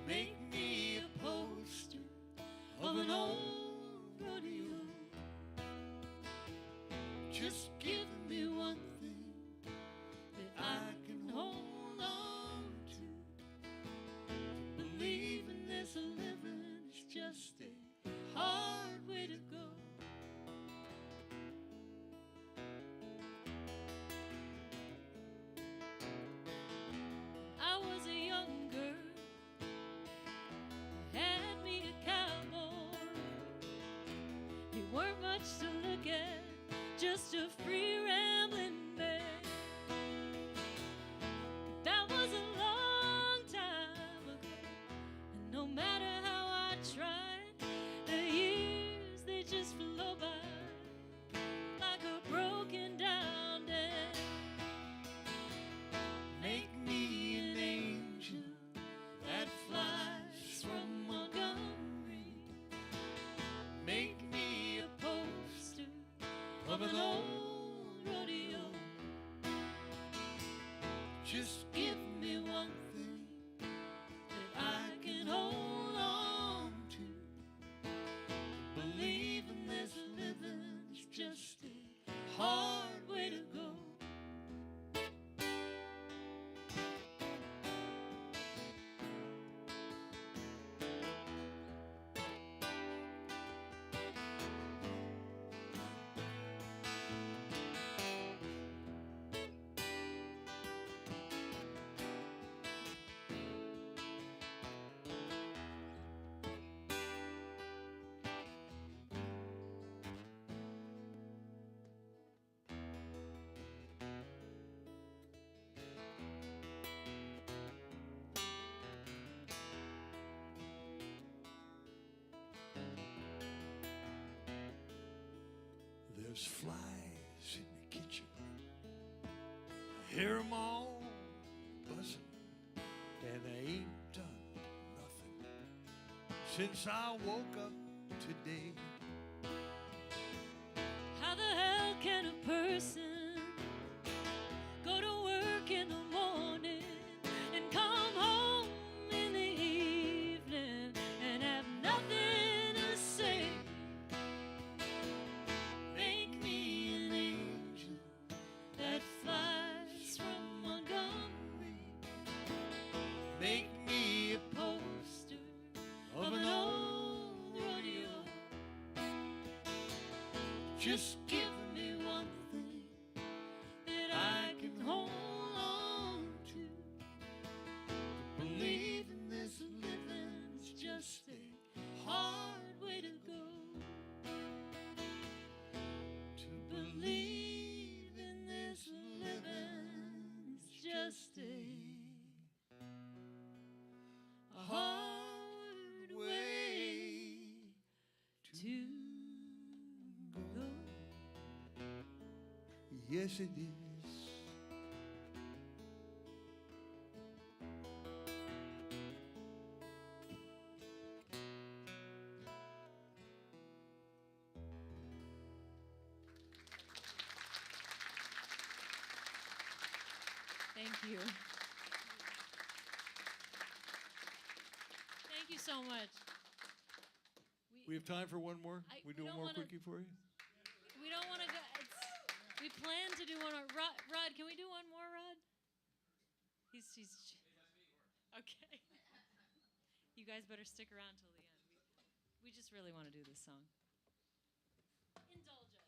Make me a poster of an old rodeo. Just give me one thing that I can hold on to. Believing there's a living is just a hard way to go. I was a young girl, had me a cowboy. He weren't much to look at, just a free rambling man. That was a long time ago, and no matter how I tried, the years they just flow by like a broken down dam. Make me an angel that flies from Montgomery. Make me a poster of an old rodeo. Just give me one thing that I can hold on to. Believing this living is just a hard way to go. There's flies in the kitchen. I hear 'em all buzzing, and I ain't done nothing since I woke up today. How the hell can a person go to work in the morning and come home in the evening and have nothing to say? Make me an angel that flies from Montgomery. Make me a poster of an old rodeo. Just give me one thing that I can hold on to. Believe in this living is just a hard way to go. To believe in this living is just a hard way to go. Yes, it is. Thank you. Thank you so much. We have time for one more? I- We we do one don't more wanna- quickie for you? We don't want to go. We plan to do one more. Rod, can we do one more, Rod? He's. Okay. You guys better stick around till the end. We just really want to do this song. Indulge us.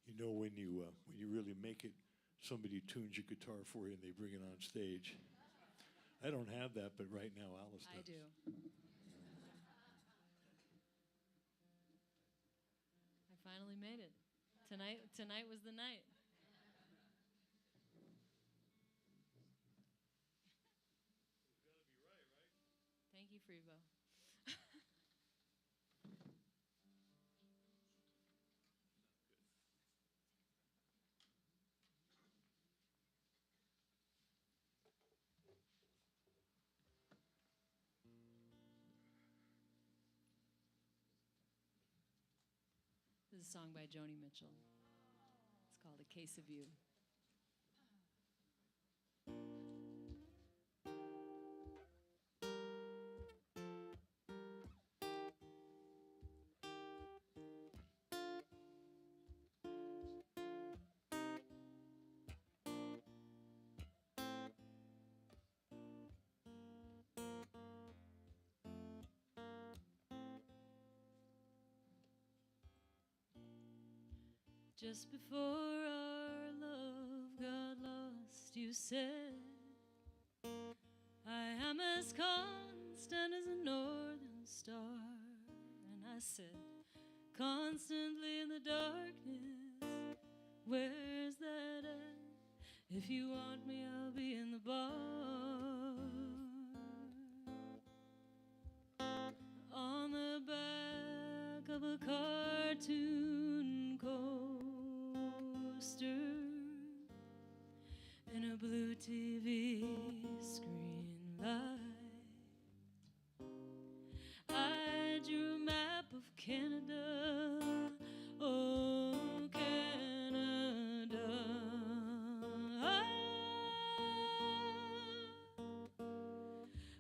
You know when you really make it, somebody tunes your guitar for you and they bring it on stage. I don't have that, but right now Alice does. I do. I finally made it. Tonight was the night. Freebo. This is a song by Joni Mitchell. It's called A Case of You. Just before our love got lost, you said, I am as constant as a northern star. And I said, constantly in the darkness, where's that at? If you want me, I'll be in the bar. On the back of a cartoon coaster, in a blue TV screen light, I drew a map of Canada, oh Canada,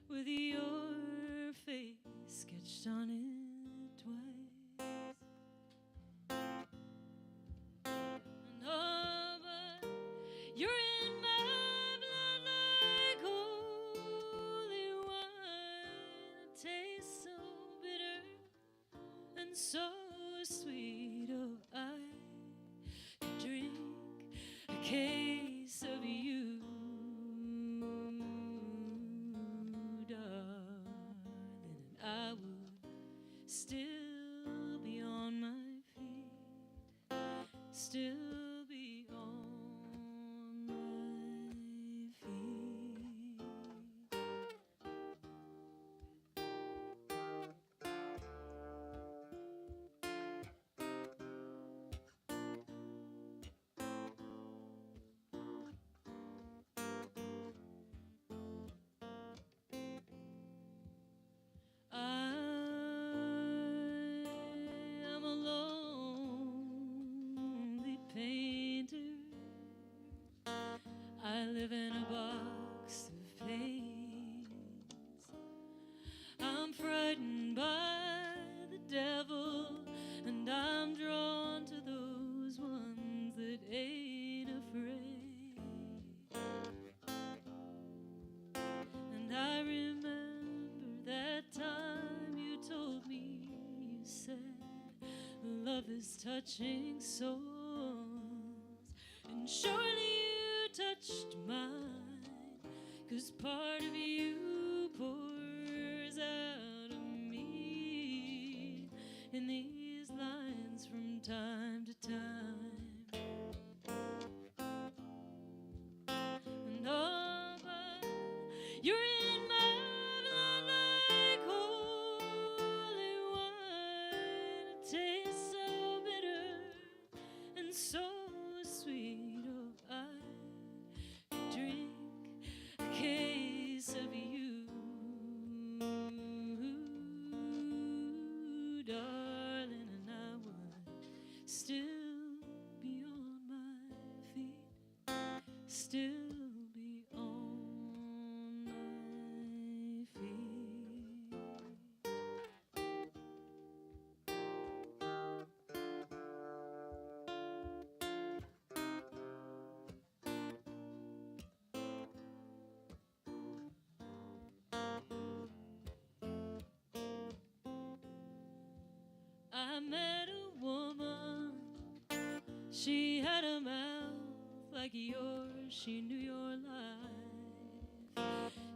with your face sketched on it twice. And oh, but you're in my blood like holy wine. It tastes so bitter and so sweet. Oh, I could drink a case of you, darling, and I would still be on my feet, still be on my feet. I am a lonely painter. I live in a box of paints. I'm frightened by the devil, and I'm drawn to those ones that ain't afraid. And I remember that time you told me, you said, love is touching souls. And surely you touched mine, 'cause part of you pours out of me in these lines from time to time. And oh, but you're in my blood like holy wine. It tastes so bitter and so sweet. Oh, I could drink a case of you, darling, and I would still be on my feet, still be on my feet. I met a woman, she had a mouth like yours. She knew your life,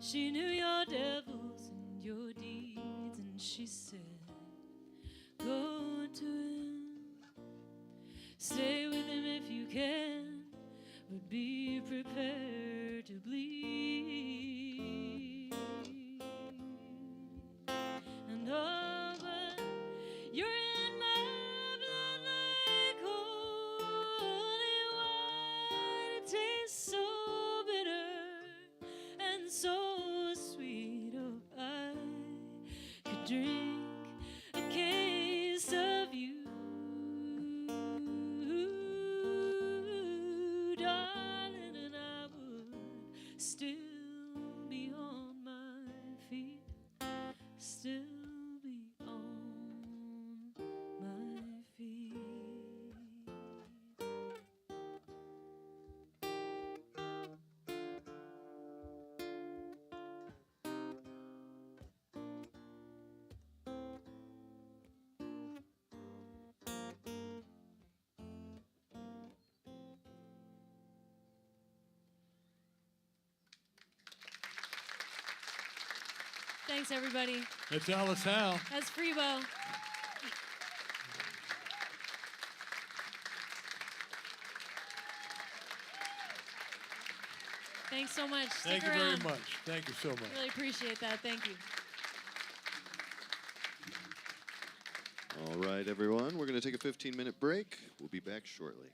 she knew your devils and your deeds. And she said, go to him, stay with him if you can, but be prepared to bleed. drink a case of you, darling, and I would still be on my feet, still be on my feet. Thanks, everybody. That's Alice Howe. That's Freebo. Thanks so much. Thank Stick you around. very much. Thank you so much. Really appreciate that. Thank you. All right, everyone. We're going to take a 15-minute break. We'll be back shortly.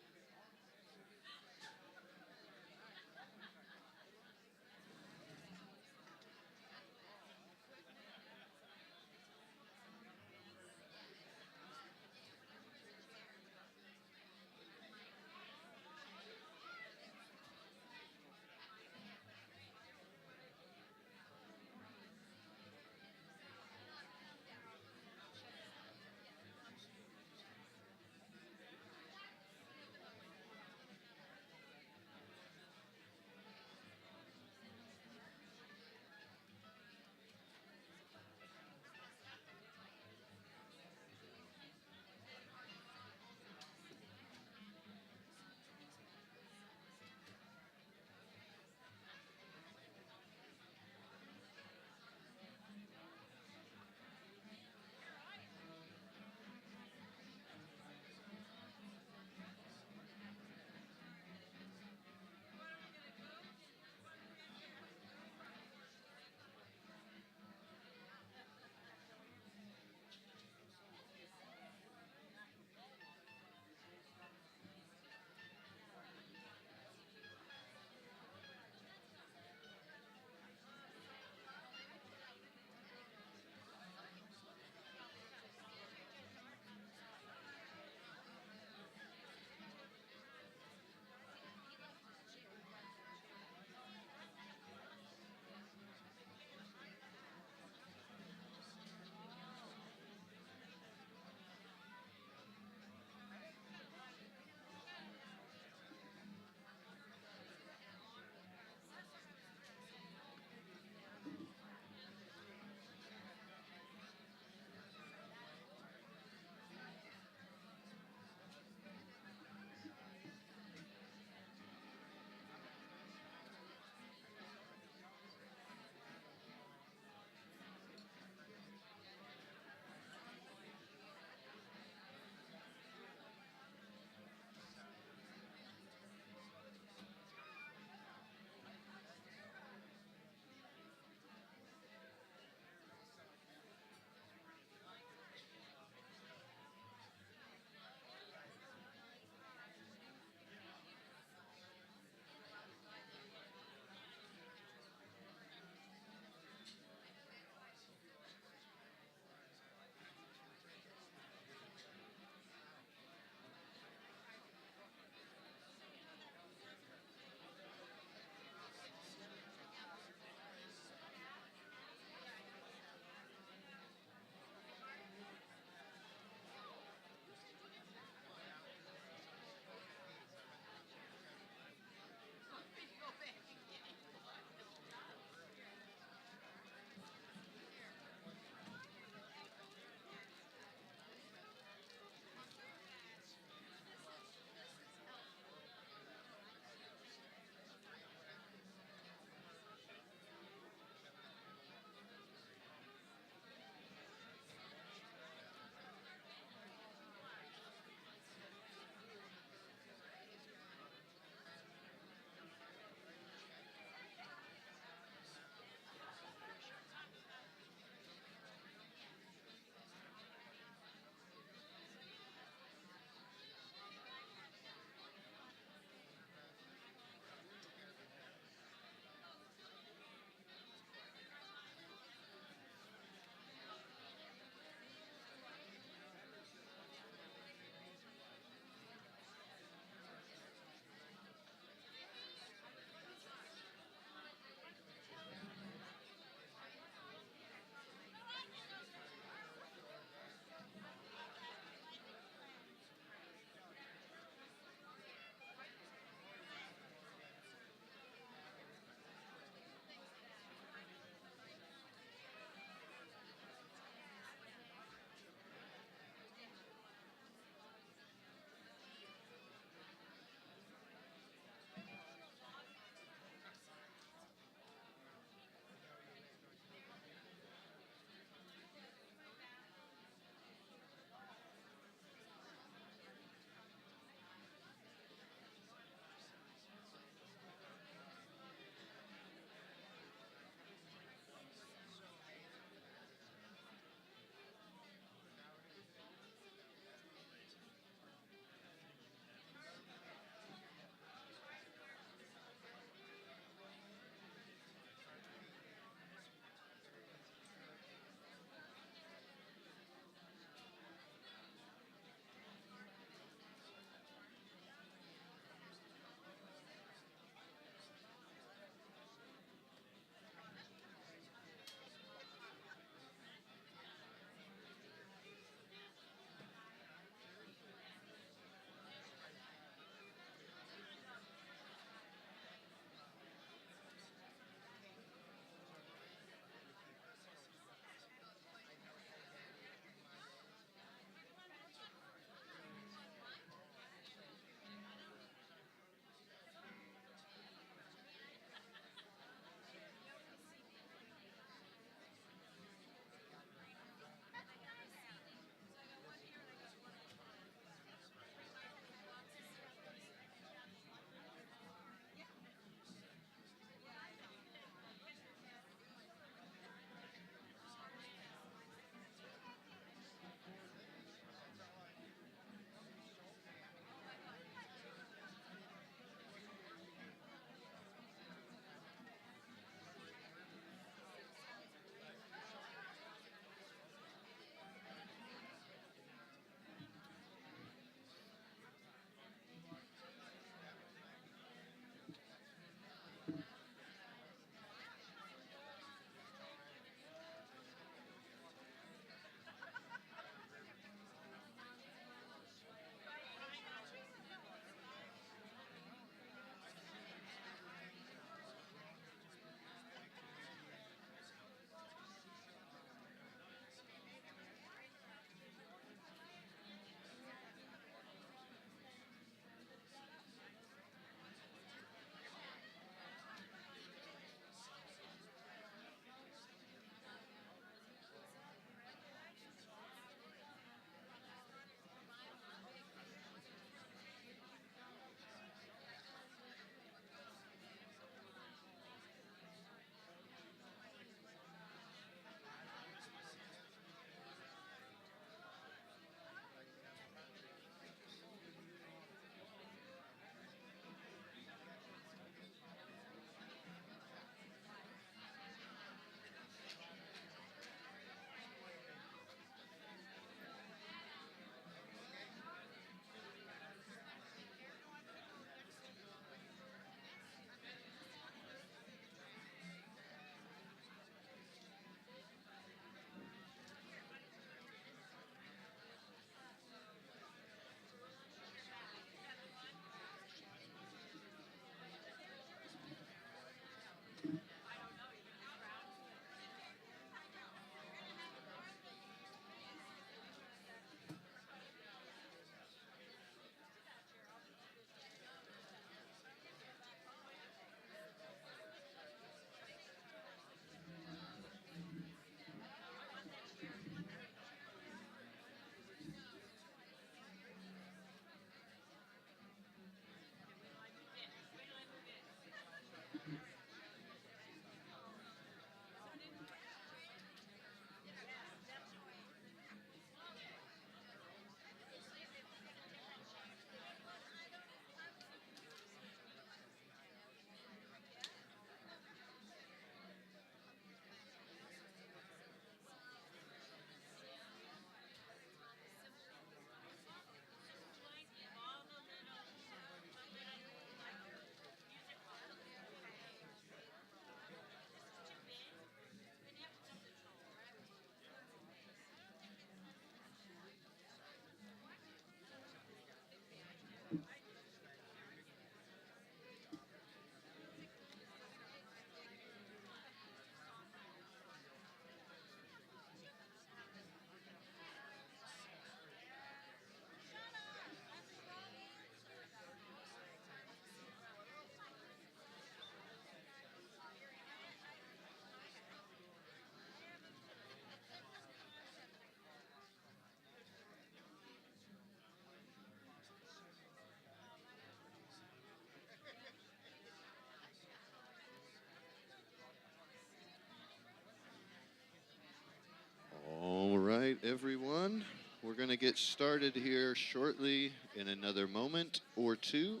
everyone. We're going to get started here shortly in another moment or two.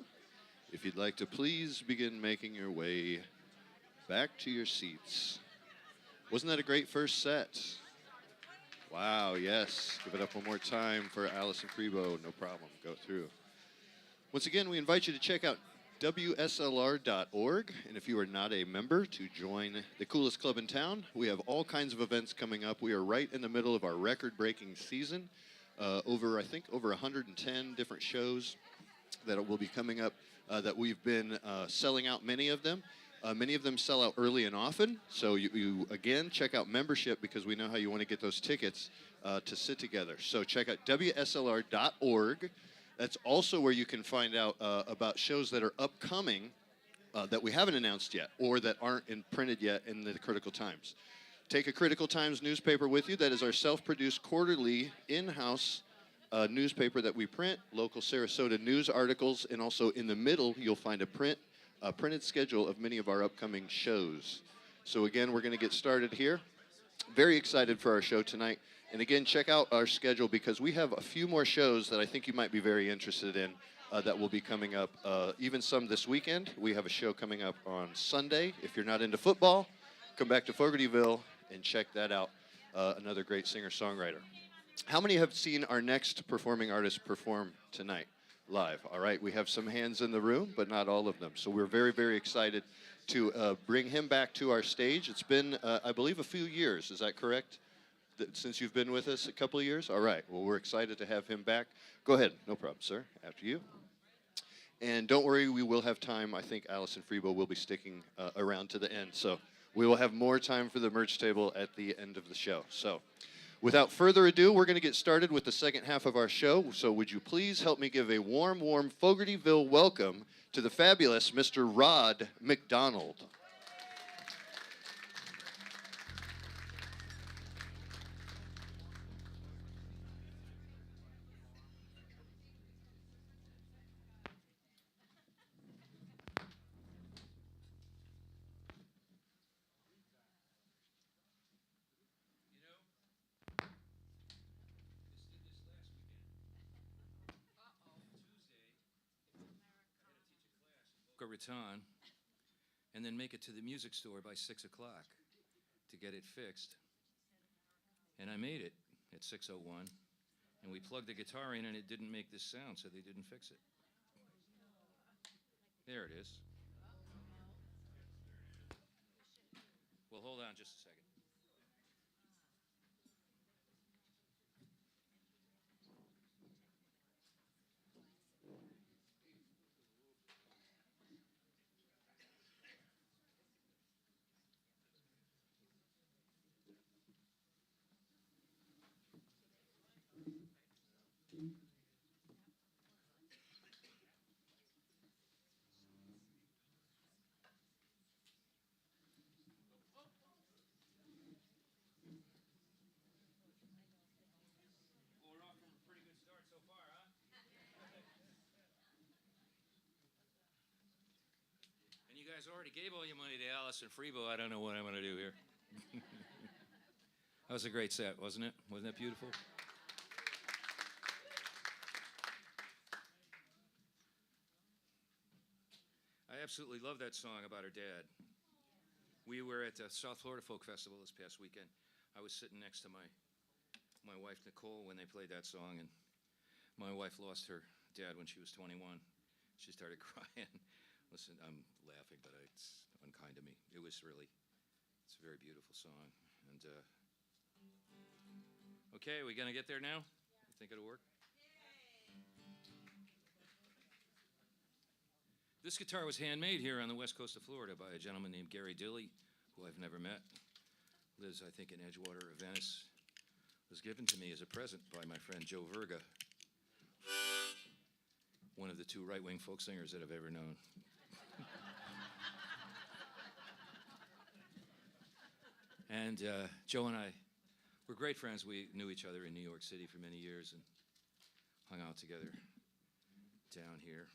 If you'd like to please begin making your way back to your seats. Wasn't that a great first set? Wow, yes. Give it up one more time for Alice and Freebo. No problem. Go through. Once again, we invite you to check out WSLR.org, and if you are not a member, to join the coolest club in town. We have all kinds of events coming up. We are right in the middle of our record-breaking season. Over 110 different shows that will be coming up that we've been selling out many of them. Many of them sell out early and often, so you again, check out membership because we know how you want to get those tickets to sit together. So check out WSLR.org. That's also where you can find out about shows that are upcoming that we haven't announced yet or that aren't printed yet in the Critical Times. Take a Critical Times newspaper with you. That is our self-produced quarterly in-house newspaper that we print, local Sarasota news articles, and also in the middle you'll find a printed schedule of many of our upcoming shows. So again, we're going to get started here. Very excited for our show tonight. And again, check out our schedule because we have a few more shows that I think you might be very interested in that will be coming up, even some this weekend. We have a show coming up on Sunday. If you're not into football, come back to Fogartyville and check that out. Another great singer-songwriter. How many have seen our next performing artist perform tonight live? All right, we have some hands in the room, but not all of them. So we're very, very excited to bring him back to our stage. It's been, I believe, a few years. Is that correct? Since you've been with us a couple of years? All right. Well, we're excited to have him back. Go ahead. No problem, sir. After you. And don't worry, we will have time. I think Alice and Freebo will be sticking around to the end. So we will have more time for the merch table at the end of the show. So without further ado, we're going to get started with the second half of our show. So would you please help me give a warm, warm Fogartyville welcome to the fabulous Mr. Rod MacDonald. Raton, and then make it to the music store by 6 o'clock to get it fixed. And I made it at 6:01, and we plugged the guitar in and it didn't make this sound, so they didn't fix it. There it is. Well, hold on just a second. You guys already gave all your money to Alice and Freebo. I don't know what I'm going to do here. That was a great set, wasn't it? Wasn't that beautiful? I absolutely love that song about her dad. We were at the South Florida Folk Festival this past weekend. I was sitting next to my wife, Nicole, when they played that song, and my wife lost her dad when she was 21. She started crying. Listen, I'm laughing, but it's unkind to me. It's a very beautiful song. And, okay, we gonna get there now? You think it'll work? This guitar was handmade here on the west coast of Florida by a gentleman named Gary Dilly, who I've never met. Lives, I think, in Edgewater or Venice. Was given to me as a present by my friend Joe Verga, one of the two right-wing folk singers that I've ever known. And Joe and I were great friends. We knew each other in New York City for many years and hung out together down here.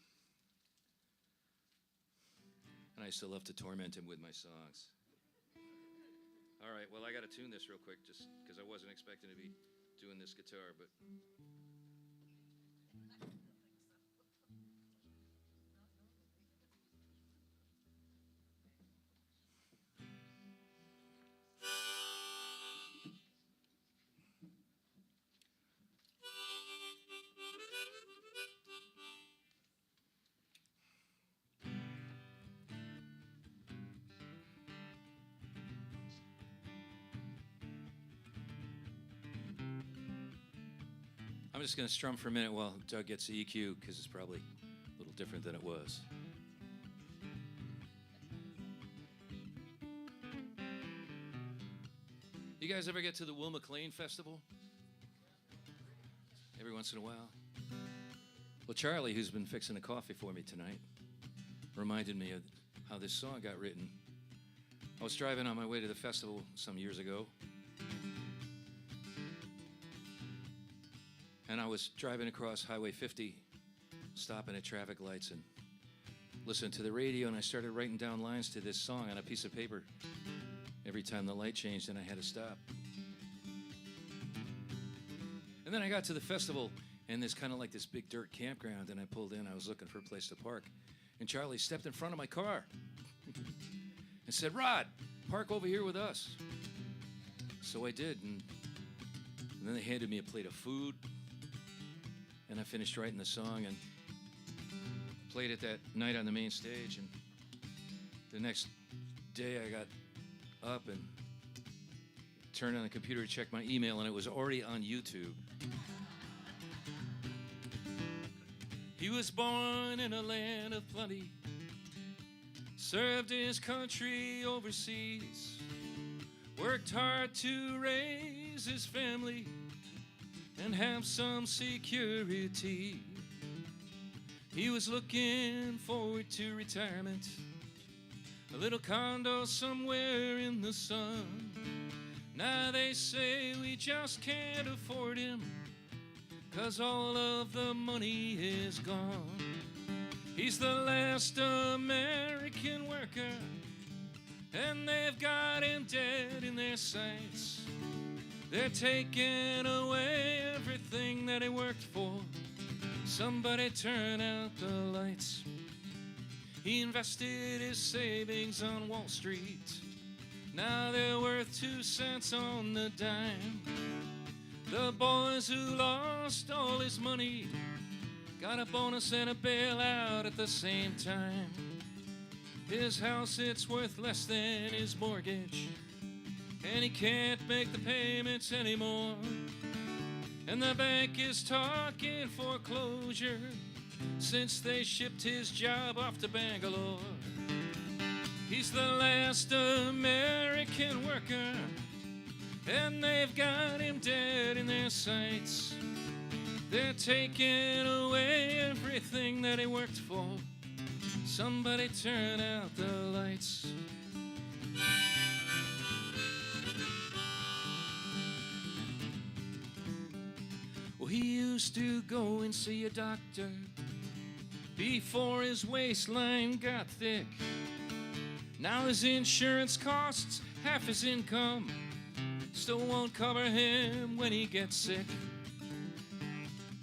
And I used to love to torment him with my songs. All right, well, I got to tune this real quick just because I wasn't expecting to be doing this guitar, but I'm just going to strum for a minute while Doug gets the EQ, because it's probably a little different than it was. You guys ever get to the Will McLean Festival? Every once in a while. Well, Charlie, who's been fixing the coffee for me tonight, reminded me of how this song got written. I was driving on my way to the festival some years ago, and I was driving across Highway 50, stopping at traffic lights and listening to the radio, and I started writing down lines to this song on a piece of paper every time the light changed and I had to stop. And then I got to the festival, and there's kind of like this big dirt campground, and I pulled in. I was looking for a place to park, and Charlie stepped in front of my car and said, "Rod, park over here with us." So I did, and then they handed me a plate of food, and I finished writing the song and played it that night on the main stage. And the next day I got up and turned on the computer to check my email, and it was already on YouTube. He was born in a land of plenty, served his country overseas, worked hard to raise his family and have some security. He was looking forward to retirement, a little condo somewhere in the sun. Now they say we just can't afford him, 'cause all of the money is gone. He's the last American worker, and they've got him dead in their sights. They're taking away everything that he worked for. Somebody turn out the lights. He invested his savings on Wall Street. Now they're worth 2 cents on the dime. The boys who lost all his money got a bonus and a bailout at the same time. His house, it's worth less than his mortgage, and he can't make the payments anymore. And the bank is talking foreclosure since they shipped his job off to Bangalore. He's the last American worker, and they've got him dead in their sights. They're taking away everything that he worked for. Somebody turn out the lights. Well, he used to go and see a doctor before his waistline got thick. Now his insurance costs half his income, still won't cover him when he gets sick.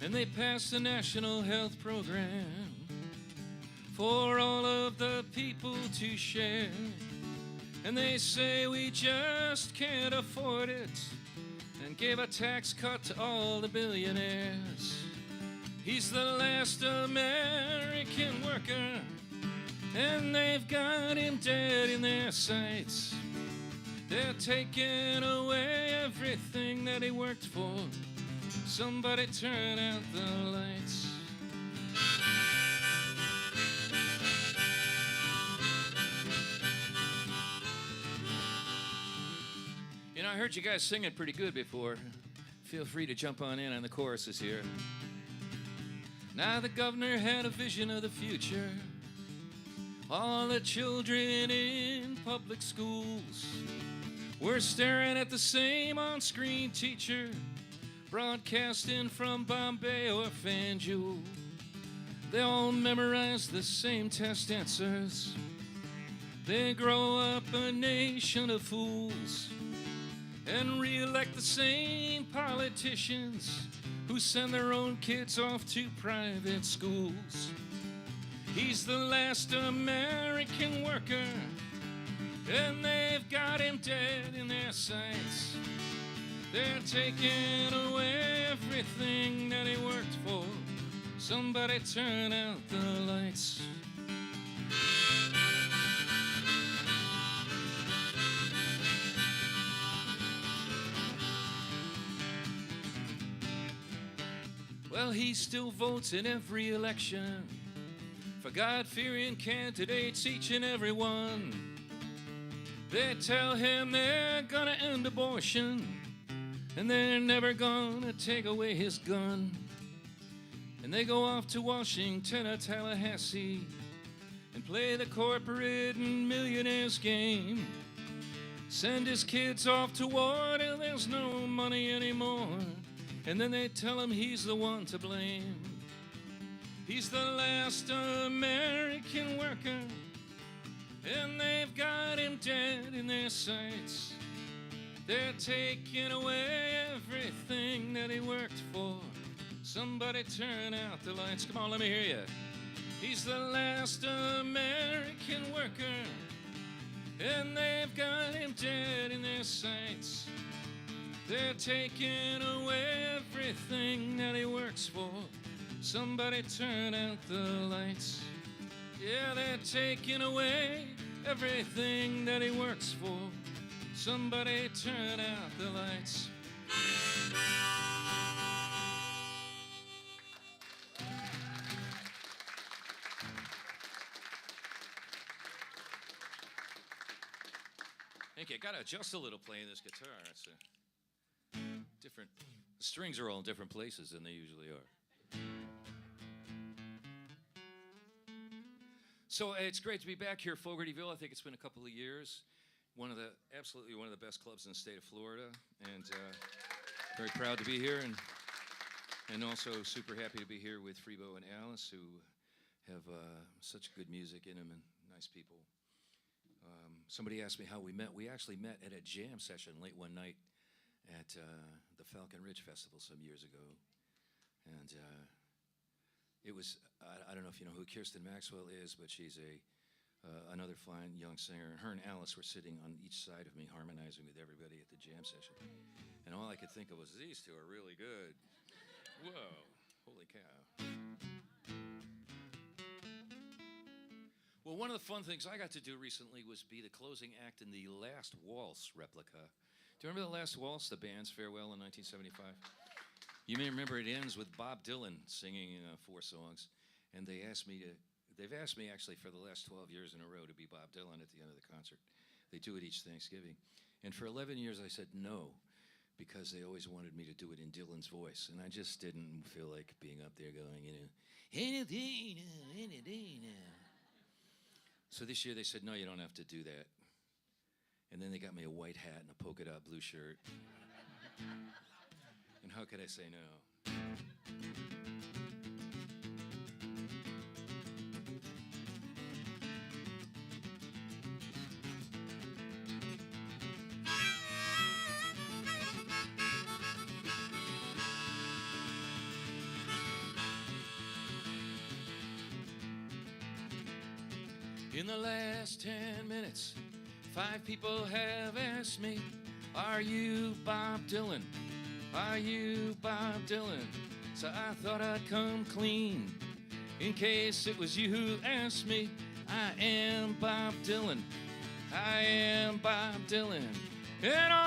And they passed the National Health Program for all of the people to share. And they say we just can't afford it, and gave a tax cut to all the billionaires. He's the last American worker, and they've got him dead in their sights. They're taking away everything that he worked for. Somebody turn out the lights. You know, I heard you guys singing pretty good before. Feel free to jump on in the choruses here. Now the governor had a vision of the future. All the children in public schools were staring at the same on-screen teacher, broadcasting from Bombay or Fanjul. They all memorize the same test answers. They grow up a nation of fools. and re-elect the same politicians who send their own kids off to private schools. He's the last American worker, and they've got him dead in their sights. They're taking away everything that he worked for. Somebody turn out the lights. Well, he still votes in every election for God-fearing candidates, each and every one. They tell him they're gonna end abortion, and they're never gonna take away his gun. And they go off to Washington or Tallahassee and play the corporate and millionaires game. Send his kids off to war till there's no money anymore. And then they tell him he's the one to blame. He's the last American worker, and they've got him dead in their sights. They're taking away everything that he worked for. Somebody turn out the lights. Come on, let me hear you. He's the last American worker, and they've got him dead in their sights. They're taking away everything that he works for. Somebody turn out the lights. Yeah, they're taking away everything that he works for. Somebody turn out the lights. Thank you. I gotta adjust a little playing this guitar. It's different. The strings are all in different places than they usually are. So it's great to be back here at Fogartyville. I think it's been a couple of years. Absolutely one of the best clubs in the state of Florida, and very proud to be here, and also super happy to be here with Freebo and Alice, who have such good music in them and nice people. Somebody asked me how we met. We actually met at a jam session late one night at the Falcon Ridge Festival some years ago, and it was, I don't know if you know who Kirsten Maxwell is, but she's another fine young singer. And her and Alice were sitting on each side of me, harmonizing with everybody at the jam session. And all I could think of was, these two are really good. Whoa, holy cow. Well, one of the fun things I got to do recently was be the closing act in the Last Waltz replica. Do you remember the Last Waltz, the band's farewell in 1975? You may remember it ends with Bob Dylan singing 4 songs, and they've asked me actually for the last 12 years in a row to be Bob Dylan at the end of the concert. They do it each Thanksgiving. And for 11 years I said no, because they always wanted me to do it in Dylan's voice, and I just didn't feel like being up there going, anything. So this year they said, no, you don't have to do that. And then they got me a white hat and a polka dot blue shirt. And how could I say no? In the last 10 minutes, 5 people have asked me, are you Bob Dylan? Are you Bob Dylan? So I thought I'd come clean in case it was you who asked me. I am Bob Dylan. I am Bob Dylan. And all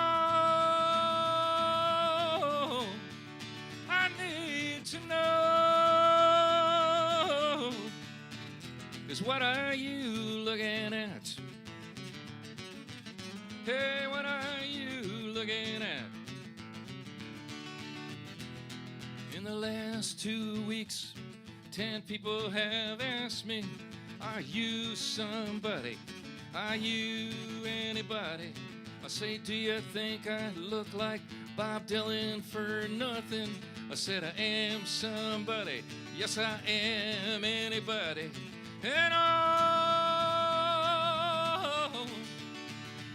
I need to know is, what are you looking at? Hey, what are you looking at? In the last 2 weeks, 10 people have asked me, are you somebody? Are you anybody? I say, do you think I look like Bob Dylan for nothing? I said, I am somebody. Yes, I am anybody. And all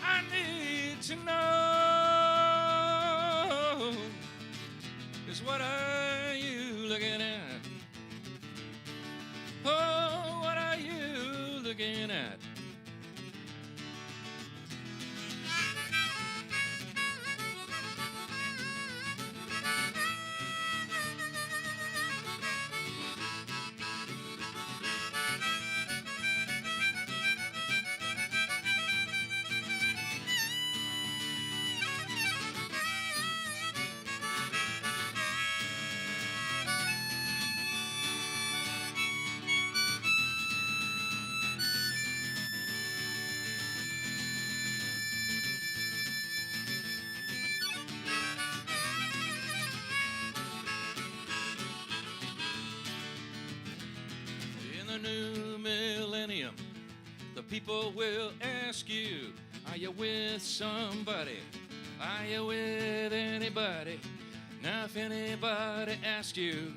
I need to know new millennium, the people will ask you, are you with somebody? Are you with anybody? Now if anybody asks you,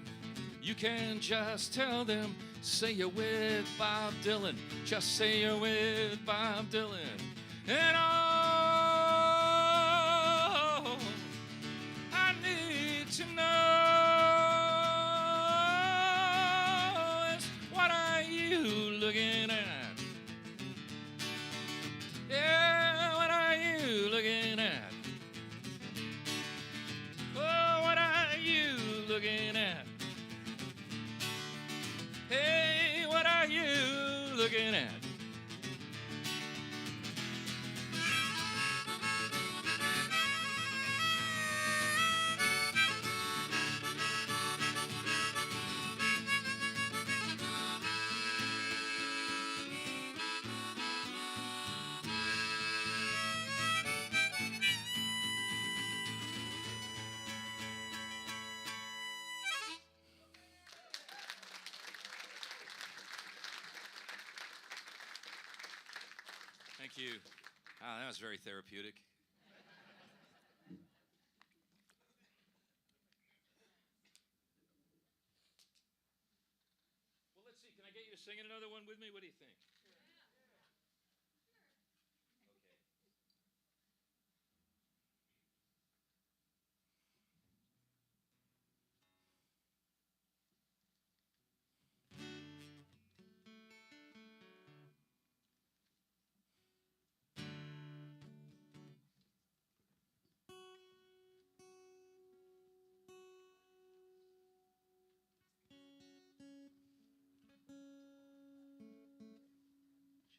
you can just tell them, say you're with Bob Dylan. Just say you're with Bob Dylan. And all I need to know is, what are you looking at? Yeah, what are you looking at? Oh, what are you looking at? Hey, what are you looking at? Thank you. Ah, that was very therapeutic. Well, let's see. Can I get you to sing another one with me? What do you think?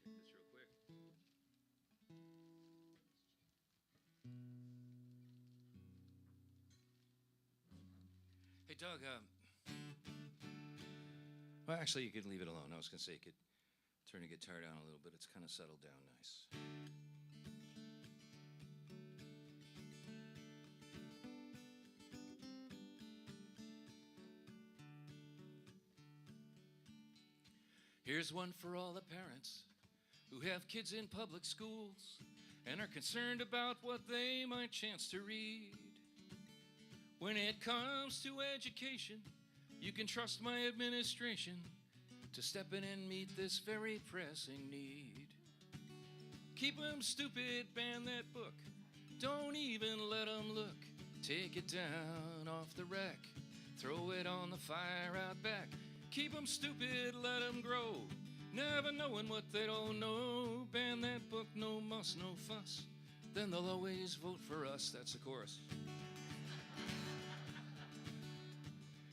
Check this real quick. Hey, Doug, well, actually, you could leave it alone. I was going to say you could turn the guitar down a little bit. It's kind of settled down nice. Here's one for all the parents who have kids in public schools and are concerned about what they might chance to read. When it comes to education, you can trust my administration to step in and meet this very pressing need. Keep 'em stupid, ban that book. Don't even let 'em look. Take it down off the rack. Throw it on the fire out back. Keep 'em stupid, let 'em grow. Never knowing what they don't know. Ban that book, no muss, no fuss. Then they'll always vote for us. That's the chorus.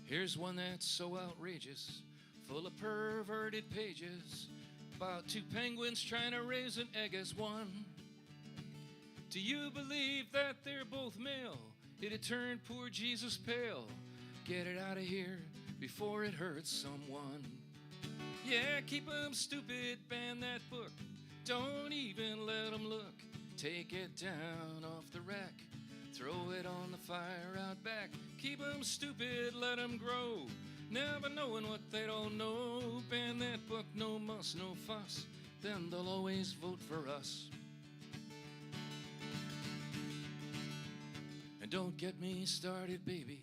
Here's one that's so outrageous, full of perverted pages, about two penguins trying to raise an egg as one. Do you believe that they're both male? It'd turn poor Jesus pale. Get it out of here before it hurts someone. Yeah, keep 'em stupid, ban that book. Don't even let 'em look. Take it down off the rack. Throw it on the fire out back. Keep 'em stupid, let 'em grow. Never knowing what they don't know. Ban that book, no muss, no fuss. Then they'll always vote for us. And don't get me started, baby,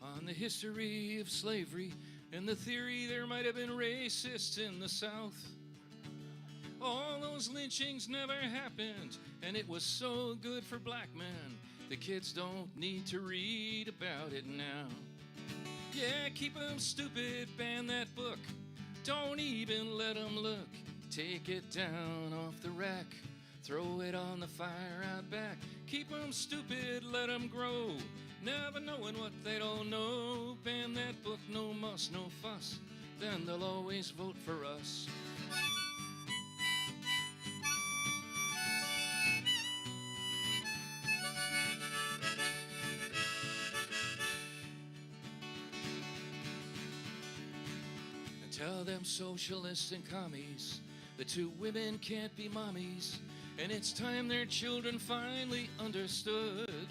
on the history of slavery and the theory there might have been racists in the South. All those lynchings never happened, and it was so good for black men. The kids don't need to read about it now. Yeah, keep 'em stupid, ban that book. Don't even let 'em look. Take it down off the rack. Throw it on the fire out back. Keep 'em stupid, let 'em grow. Never knowing what they don't know. Ban that book, no muss, no fuss. Then they'll always vote for us. Tell them socialists and commies the two women can't be mommies, and it's time their children finally understood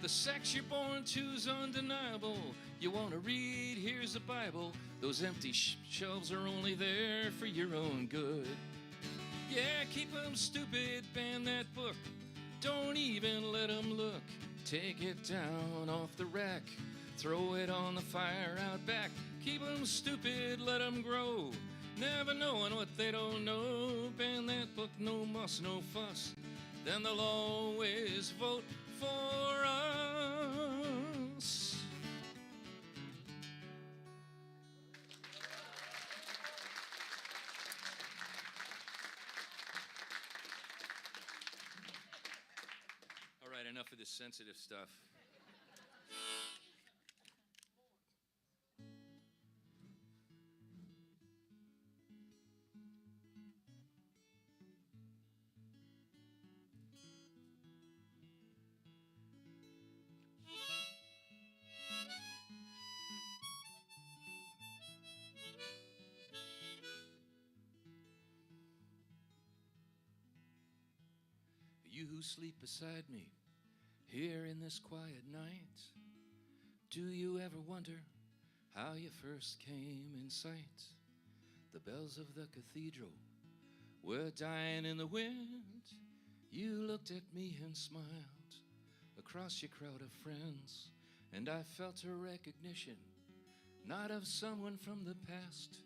The sex you're born to's undeniable. You want to read, here's the Bible. Those empty shelves are only there for your own good. Yeah, keep 'em stupid, ban that book. Don't even let 'em look. Take it down off the rack. Throw it on the fire out back. Keep 'em stupid, let 'em grow. Never knowing what they don't know. Ban that book, no muss, no fuss. Then they'll always vote for us. All right, enough of this sensitive stuff. You who sleep beside me here in this quiet night, do you ever wonder how you first came in sight? The bells of the cathedral were dying in the wind. You looked at me and smiled across your crowd of friends, and I felt a recognition, not of someone from the past,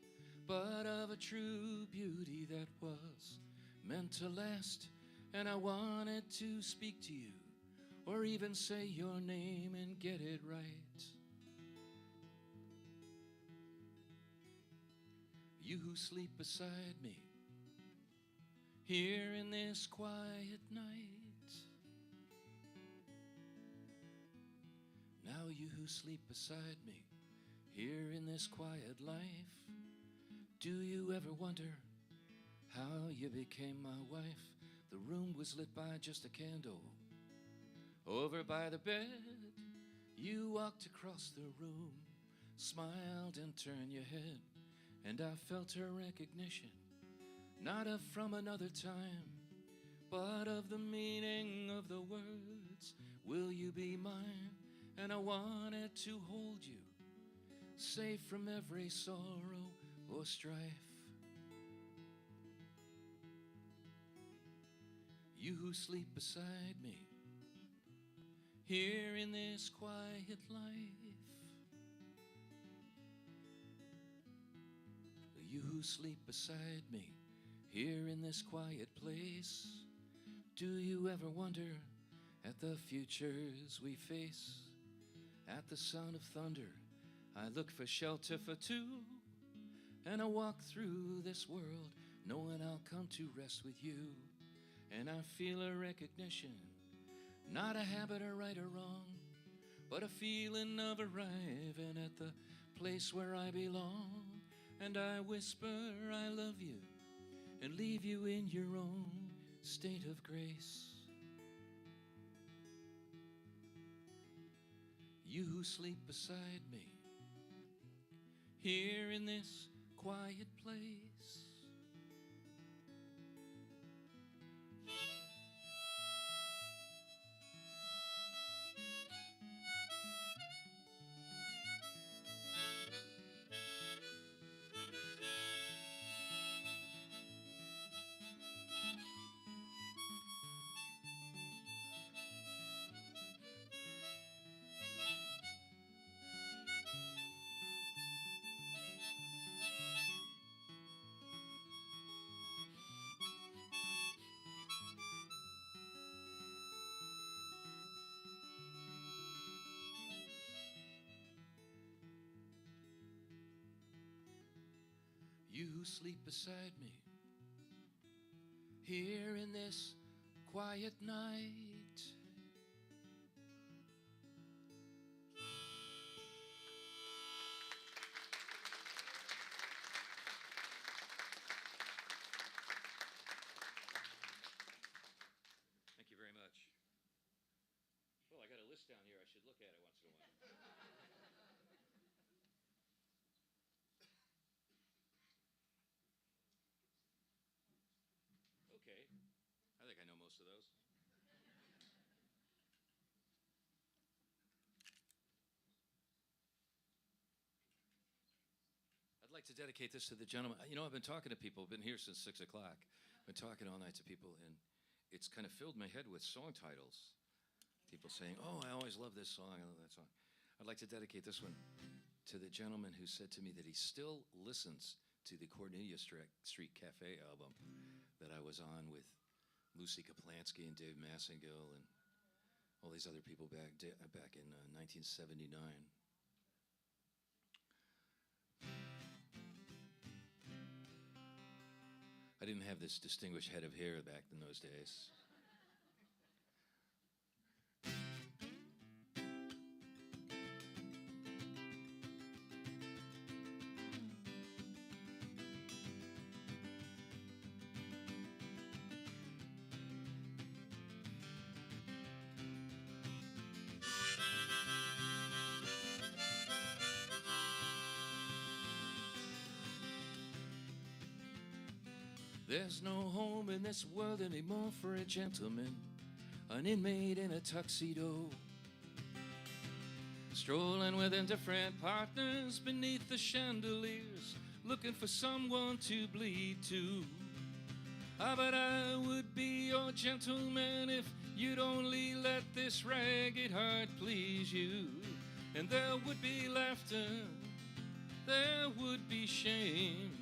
but of a true beauty that was meant to last. And I wanted to speak to you, or even say your name and get it right. You who sleep beside me here in this quiet night. Now you who sleep beside me here in this quiet life, do you ever wonder how you became my wife? The room was lit by just a candle. Over by the bed, you walked across the room, smiled and turned your head, and I felt her recognition, not of from another time, but of the meaning of the words, will you be mine? And I wanted to hold you, safe from every sorrow or strife. You who sleep beside me here in this quiet life. You who sleep beside me here in this quiet place. Do you ever wonder at the futures we face? At the sound of thunder, I look for shelter for two, and I walk through this world knowing I'll come to rest with you. And I feel a recognition, not a habit of right or wrong, but a feeling of arriving at the place where I belong. And I whisper I love you and leave you in your own state of grace. You who sleep beside me here in this quiet place. You who sleep beside me here in this quiet night. Thank you very much. Well, I got a list down here. I should look at it once in a while. Okay, I think I know most of those. like to dedicate this to the gentleman. You know, I've been talking to people. I've been here since 6 o'clock. Been talking all night to people, and it's kind of filled my head with song titles. People saying, "Oh, I always love this song. I love that song." I'd like to dedicate this one to the gentleman who said to me that he still listens to the Cornelia Street Cafe album that I was on with Lucy Kaplansky and Dave Massengill and all these other people back in 1979. I didn't have this distinguished head of hair back in those days. There's no home in this world anymore for a gentleman, an inmate in a tuxedo, strolling with indifferent partners beneath the chandeliers, looking for someone to bleed to. Ah, but I would be your gentleman if you'd only let this ragged heart please you. And there would be laughter, there would be shame,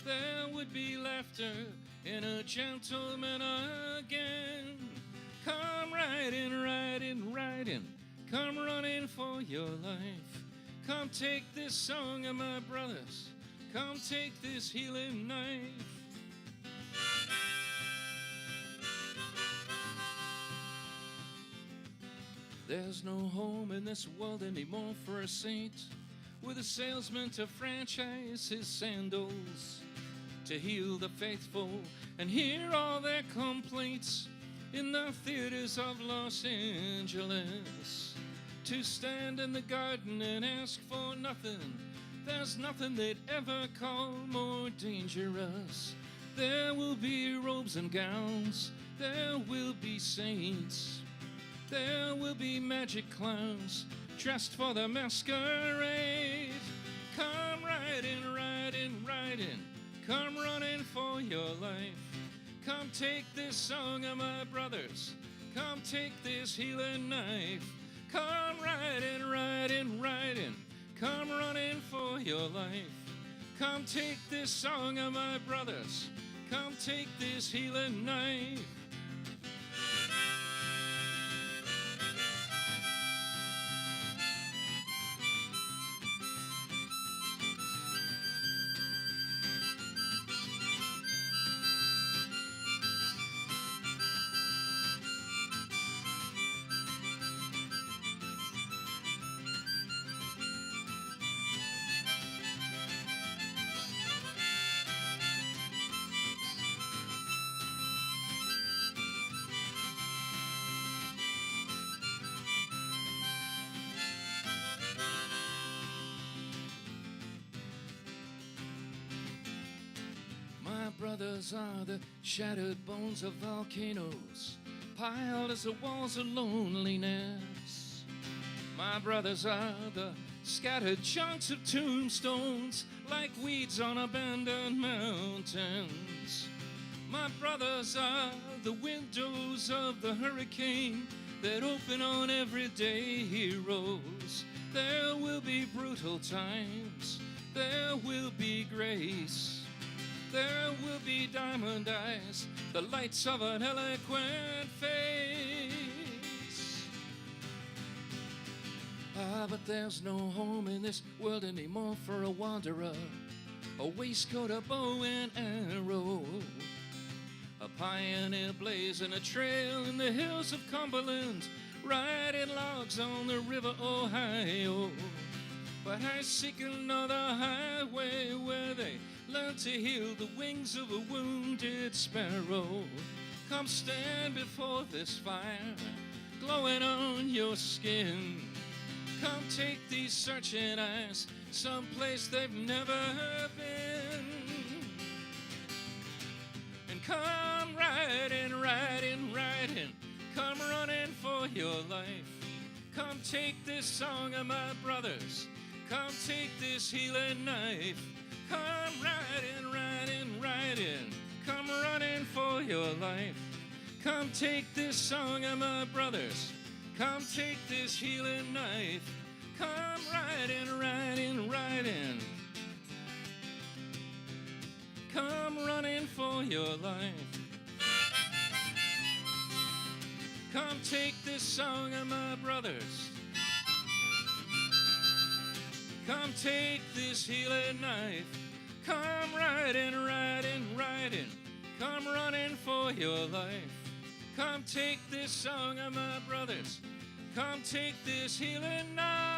there would be laughter in a gentleman again. Come riding, riding, riding, come running for your life. Come take this song of my brothers, come take this healing knife. There's no home in this world anymore for a saint, with a salesman to franchise his sandals, to heal the faithful and hear all their complaints in the theaters of Los Angeles, to stand in the garden and ask for nothing. There's nothing they'd ever call more dangerous. There will be robes and gowns, there will be saints, there will be magic clowns dressed for the masquerade. Come riding, riding, riding, come running for your life. Come take this song of my brothers, come take this healing knife. Come riding, riding, riding, come running for your life. Come take this song of my brothers, come take this healing knife. Brothers are the shattered bones of volcanoes, piled as the walls of loneliness. My brothers are the scattered chunks of tombstones, like weeds on abandoned mountains. My brothers are the windows of the hurricane that open on everyday heroes. There will be brutal times, there will be grace, there will be diamond eyes, the lights of an eloquent face. Ah, but there's no home in this world anymore for a wanderer, a waistcoat, a bow and arrow, a pioneer blazing a trail in the hills of Cumberland, riding logs on the river Ohio. But I seek another highway where they learn to heal the wings of a wounded sparrow. Come stand before this fire, glowing on your skin. Come take these searching eyes someplace they've never been. And come riding, riding, riding, come running for your life. Come take this song of my brothers, come take this healing knife. Come riding, riding, riding. Come running for your life. Come take this song of my brothers. Come take this healing knife. Come riding, riding, riding. Come running for your life. Come take this song of my brothers. Come take this healing knife. Come riding, riding, riding. Come running for your life. Come take this song of my brothers. Come take this healing knife.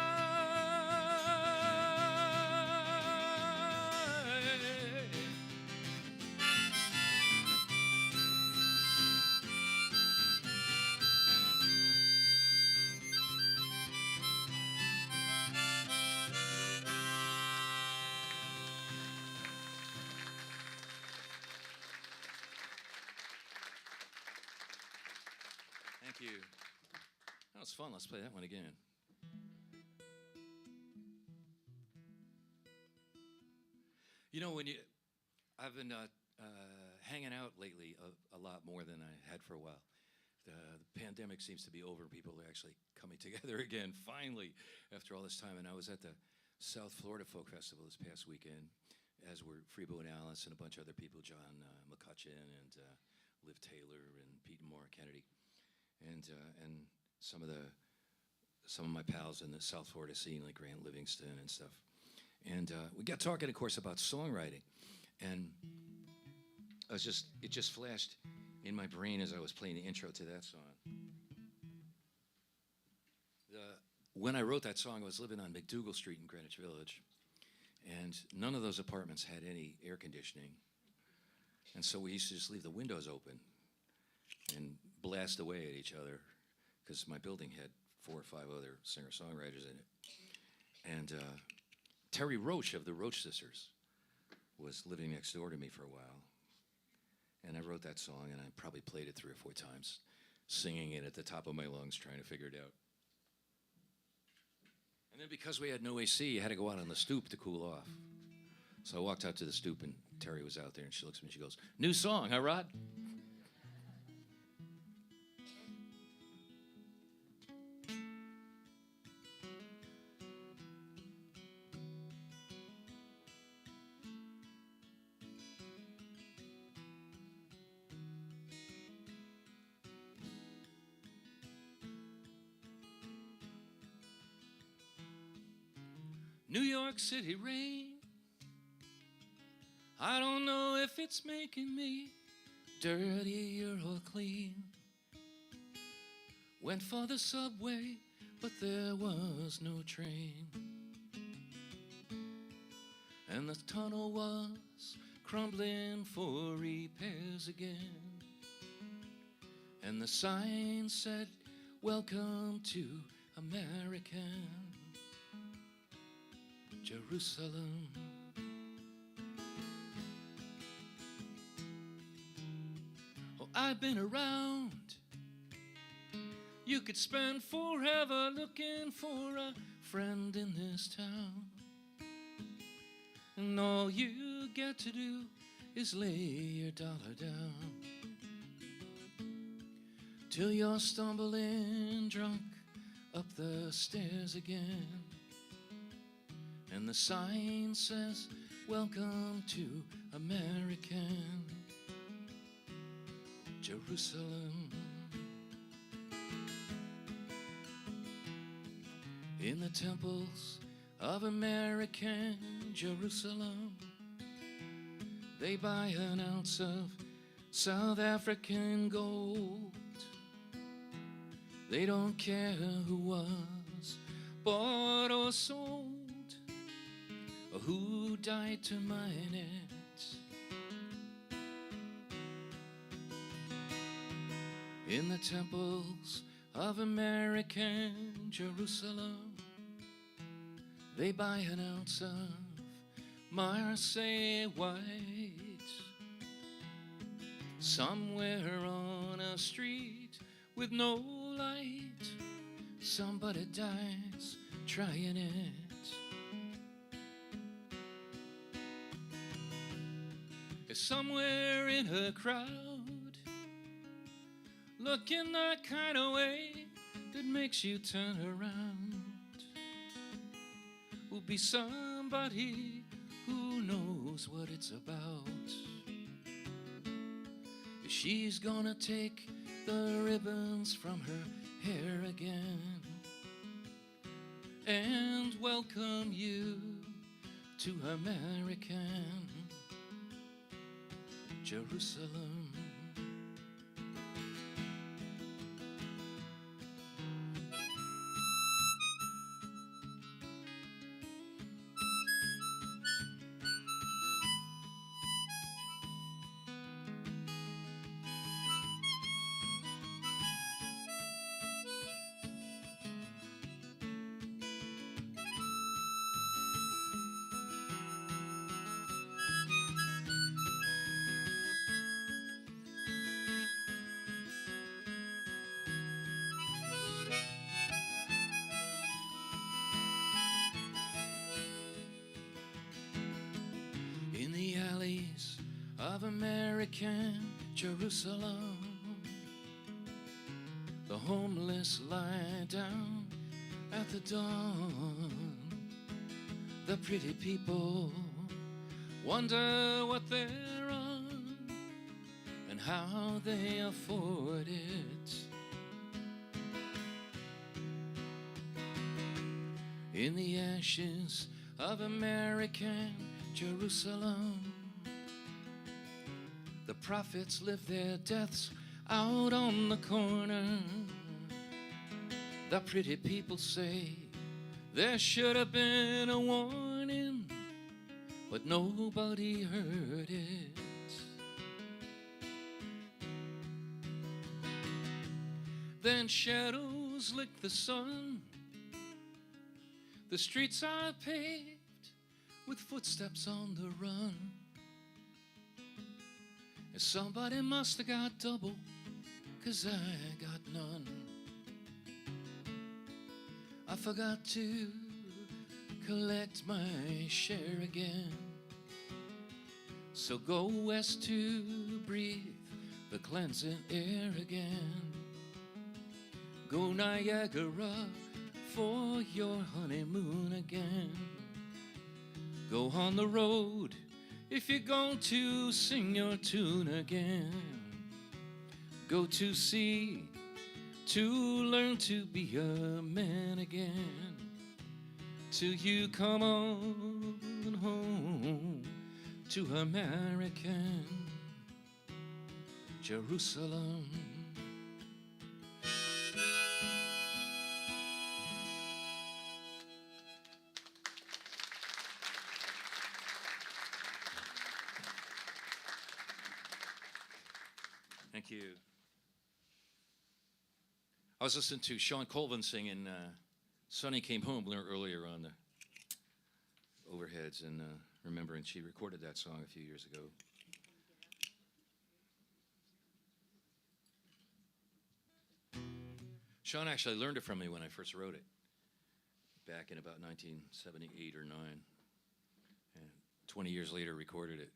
Thank you. That was fun. Let's play that one again. You know, I've been hanging out lately a lot more than I had for a while. The pandemic seems to be over and people are actually coming together again, finally, after all this time. And I was at the South Florida Folk Festival this past weekend, as were Freebo and Alice and a bunch of other people, John McCutcheon and Liv Taylor and Pete and Maura Kennedy. And some of my pals in the South Florida scene, like Grant Livingston and stuff. And we got talking, of course, about songwriting. And it just flashed in my brain as I was playing the intro to that song. When I wrote that song, I was living on McDougal Street in Greenwich Village. And none of those apartments had any air conditioning. And so we used to just leave the windows open and blast away at each other, because my building had 4 or 5 other singer-songwriters in it. And Terry Roach of the Roach Sisters was living next door to me for a while. And I wrote that song, and I probably played it 3 or 4 times, singing it at the top of my lungs, trying to figure it out. And then because we had no AC, I had to go out on the stoop to cool off. So I walked out to the stoop, and Terry was out there, and she looks at me and she goes, "New song, huh, Rod?" New York City rain, I don't know if it's making me dirty or clean. Went for the subway, but there was no train. And the tunnel was crumbling for repairs again. And the sign said, "Welcome to American Jerusalem." Oh, I've been around. You could spend forever looking for a friend in this town. And all you get to do is lay your dollar down, till you're stumbling drunk up the stairs again. And the sign says, "Welcome to American Jerusalem." In the temples of American Jerusalem, they buy an ounce of South African gold. They don't care who was bought or sold, or who died to mine it. In the temples of American Jerusalem, they buy an ounce of Marseille white. Somewhere on a street with no light, somebody dies trying it. somewhere in a crowd, looking that kind of way that makes you turn around, will be somebody who knows what it's about. She's gonna take the ribbons from her hair again and welcome you to American Jerusalem. In the alleys of American Jerusalem, the homeless lie down at the dawn. The pretty people wonder what they're on and how they afford it. In the ashes of American Jerusalem, the prophets live their deaths out on the corner. The pretty people say there should have been a warning, but nobody heard it. Then shadows lick the sun. The streets are paved with footsteps on the run. And somebody must have got double, 'cause I got none. I forgot to collect my share again. So go west to breathe the cleansing air again. Go Niagara for your honeymoon again. Go on the road if you're going to sing your tune again. Go to sea to learn to be a man again. Till you come on home to American Jerusalem. Thank you. I was listening to Sean Colvin singing Sonny Came Home earlier on the overheads, and remembering she recorded that song a few years ago. Sean actually learned it from me when I first wrote it, back in about 1978 or 9, and 20 years later recorded it.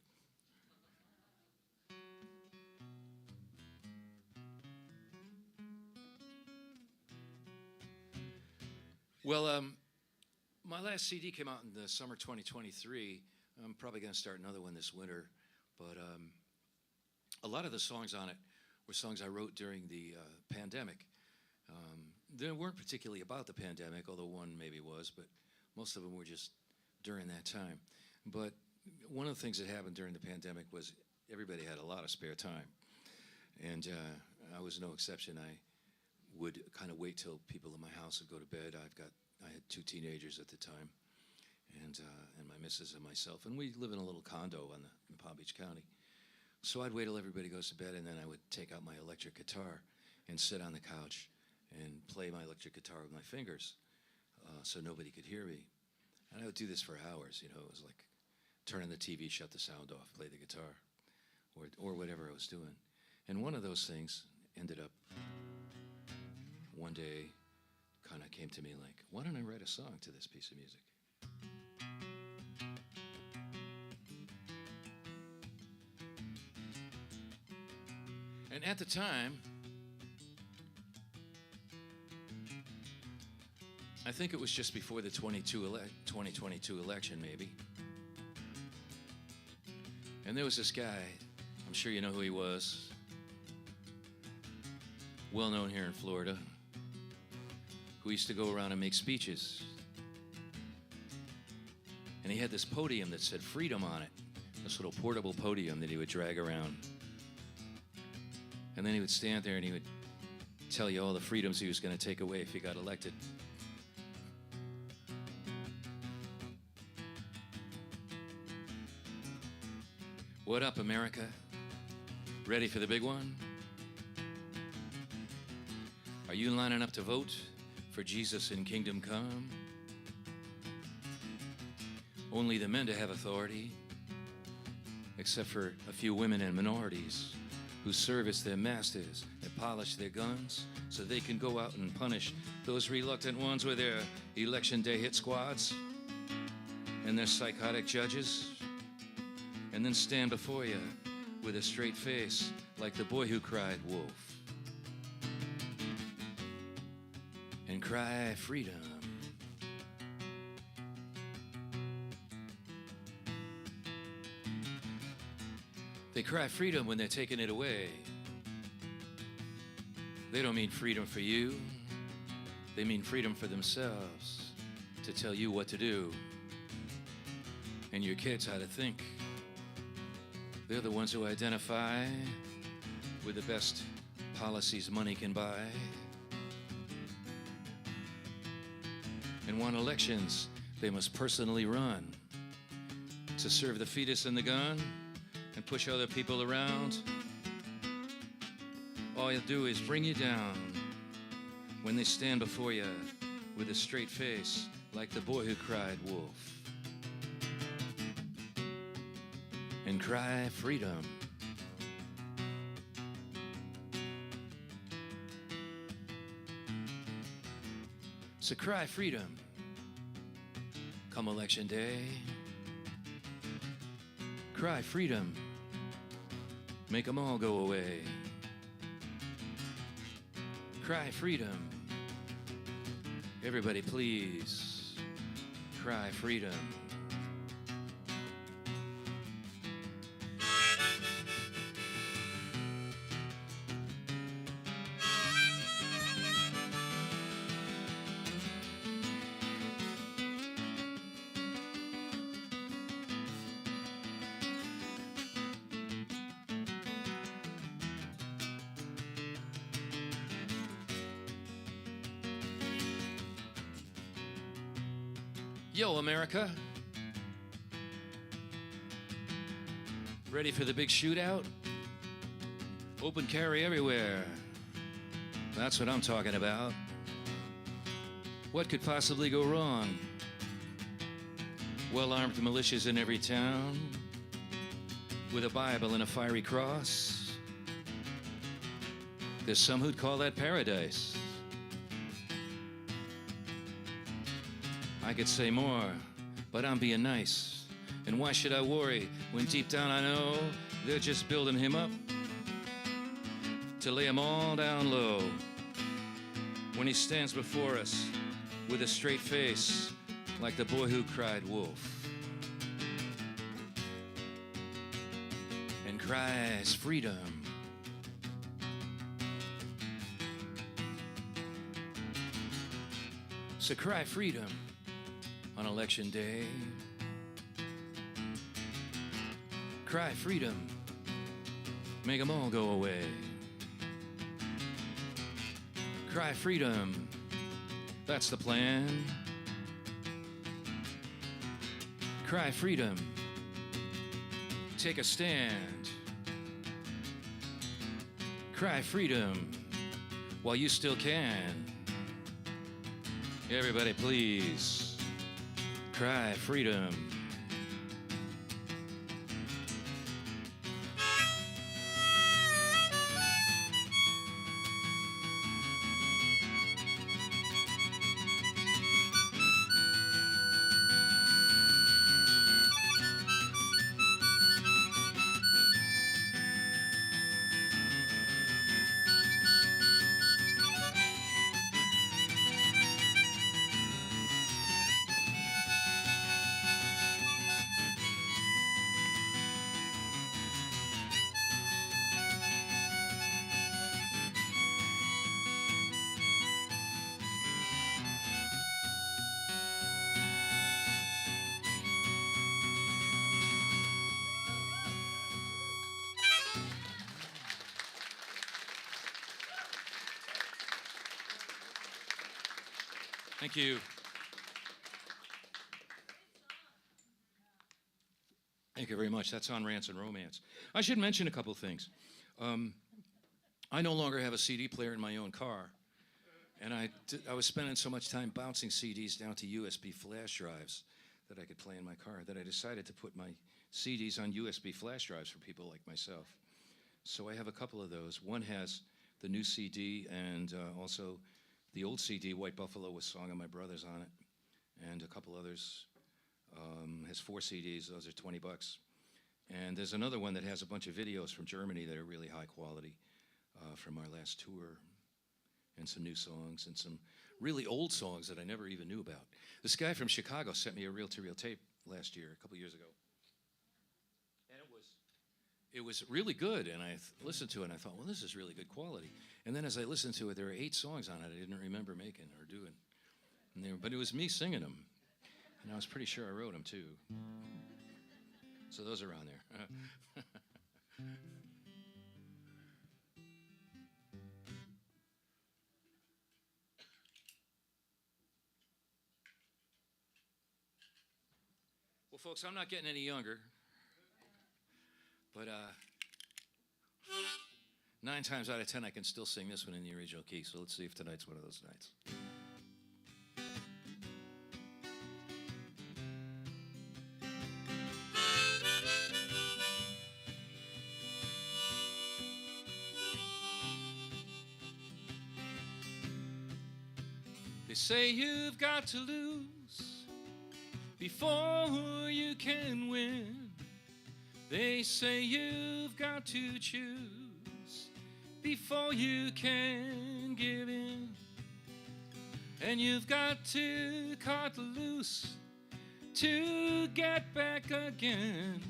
Well, my last CD came out in the summer 2023. I'm probably going to start another one this winter. But a lot of the songs on it were songs I wrote during the pandemic. They weren't particularly about the pandemic, although one maybe was, but most of them were just during that time. But one of the things that happened during the pandemic was everybody had a lot of spare time. And I was no exception. I would kind of wait till people in my house would go to bed. I had 2 teenagers at the time, and my missus and myself, and we live in a little condo in Palm Beach County. So I'd wait till everybody goes to bed, and then I would take out my electric guitar and sit on the couch and play my electric guitar with my fingers, so nobody could hear me. And I would do this for hours. You know, it was like turn on the TV, shut the sound off, play the guitar, or whatever I was doing. And one of those things ended up one day kind of came to me like, why don't I write a song to this piece of music? And at the time, I think it was just before the 2022 election, maybe. And there was this guy, I'm sure you know who he was, well known here in Florida, who used to go around and make speeches. And he had this podium that said freedom on it, this little portable podium that he would drag around. And then he would stand there and he would tell you all the freedoms he was going to take away if he got elected. What up, America? Ready for the big one? Are you lining up to vote for Jesus in Kingdom Come? Only the men to have authority, except for a few women and minorities who service their masters and polish their guns so they can go out and punish those reluctant ones with their election day hit squads and their psychotic judges, and then stand before you with a straight face like the boy who cried wolf and cry freedom. They cry freedom when they're taking it away. They don't mean freedom for you. They mean freedom for themselves to tell you what to do and your kids how to think. They're the ones who identify with the best policies money can buy and want elections they must personally run to serve the fetus and the gun and push other people around. All you'll do is bring you down when they stand before you with a straight face like the boy who cried wolf and cry freedom. So cry freedom come election day. Cry freedom, make them all go away. Cry freedom, everybody please, cry freedom. Yo, America. Ready for the big shootout? Open carry everywhere. That's what I'm talking about. What could possibly go wrong? Well-armed militias in every town, with a Bible and a fiery cross. There's some who'd call that paradise. I could say more, but I'm being nice. And why should I worry when deep down I know they're just building him up to lay him all down low when he stands before us with a straight face like the boy who cried wolf and cries freedom. So cry freedom on election day. Cry freedom, make them all go away. Cry freedom, that's the plan. Cry freedom, take a stand. Cry freedom while you still can. Everybody please, cry freedom. Thank you. Thank you very much. That's on Rants and Romance. I should mention a couple of things. I no longer have a CD player in my own car, and I was spending so much time bouncing CDs down to USB flash drives that I could play in my car that I decided to put my CDs on USB flash drives for people like myself. So I have a couple of those. One has the new CD and also the old CD, White Buffalo, with Song of My Brothers on it, and a couple others. Has 4 CDs. Those are $20. And there's another one that has a bunch of videos from Germany that are really high quality from our last tour, and some new songs and some really old songs that I never even knew about. This guy from Chicago sent me a reel-to-reel tape last year, a couple years ago. And it was really good, and I listened to it, and I thought, well, this is really good quality. And then as I listened to it, there were 8 songs on it I didn't remember making or doing. But it was me singing them, and I was pretty sure I wrote them, too. So those are on there. Well, folks, I'm not getting any younger, but 9 times out of 10, I can still sing this one in the original key, so let's see if tonight's one of those nights. They say you've got to lose before you can win. They say you've got to choose before you can give in. And you've got to cut loose to get back again.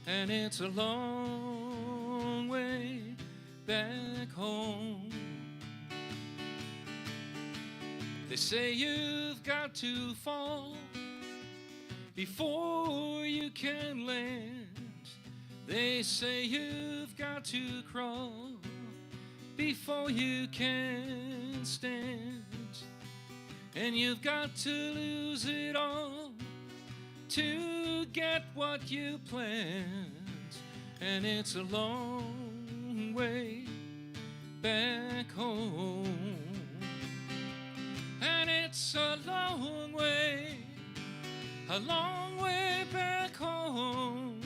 And it's a long way back home. They say you've got to fall before you can land. They say you've got to crawl before you can stand. And you've got to lose it all to get what you planned. And it's a long way back home. And it's a long way back home.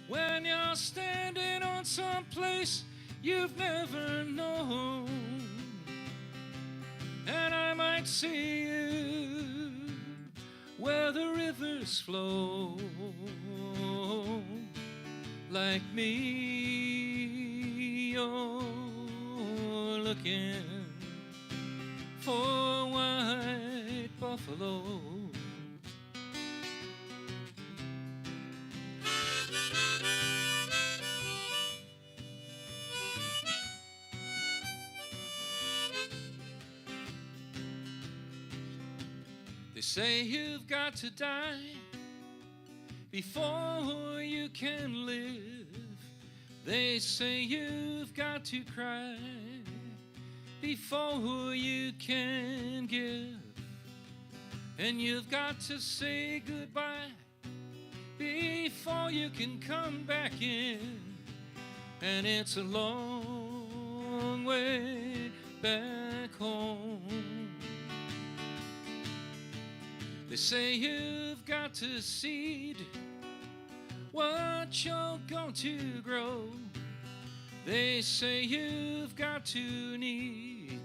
When you're standing on some place you've never known. And I might see you where the rivers flow, like me. You're looking for white buffalo. They say you've got to die before you can live. They say you've got to cry before you can give. And you've got to say goodbye before you can come back in. And it's a long way back home. They say you've got to seed what you're going to grow. They say you've got to need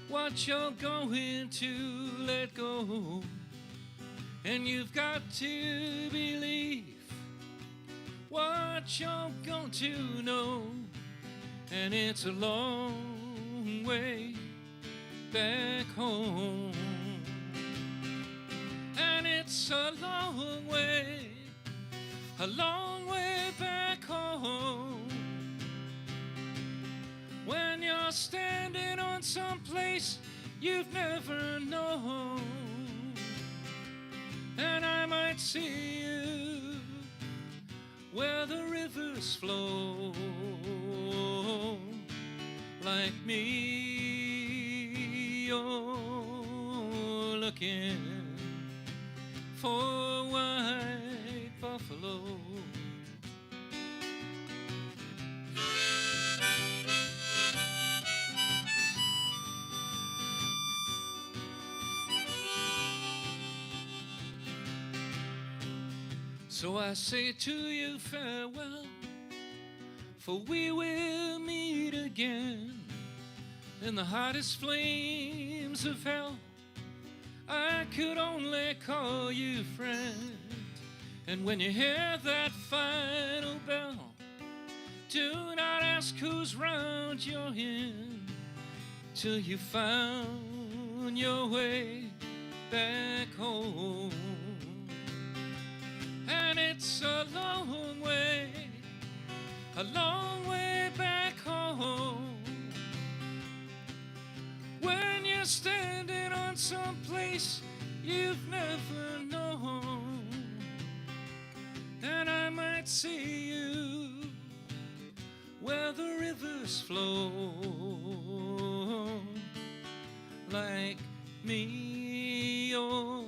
what you're going to let go. And you've got to believe what you're going to know. And it's a long way back home. And it's a long way back home. When you're standing on some place you've never known. And I might see you where the rivers flow, like me. you're looking for a white buffalo. So I say to you farewell, for we will meet again in the hottest flames of hell. I could only call you friend, and when you hear that final bell, do not ask whose round you're in till you found your way back home. And it's a long way back home, when you're standing on some place you've never known. And I might see you where the rivers flow, like me you're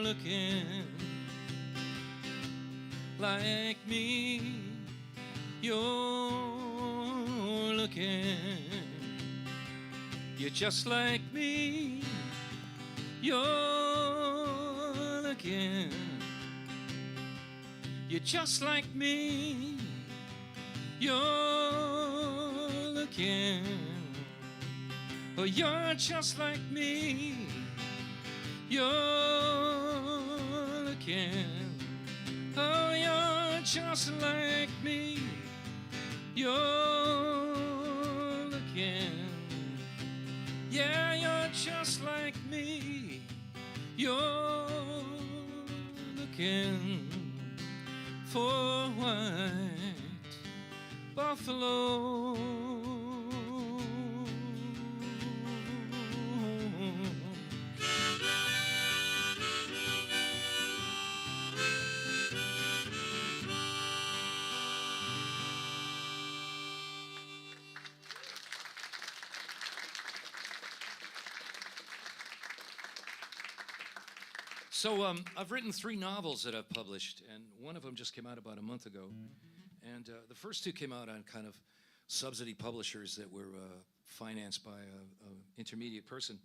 looking, like me you're looking. You're just like me, you're looking. You're just like me, you're looking. Oh, you're just like me, you're looking. Oh, you're just like me, you're looking. Yeah, you're just like me, you're looking for white buffalo. So I've written 3 novels that I've published, and one of them just came out about a month ago. And the first 2 came out on kind of subsidy publishers that were financed by an intermediate person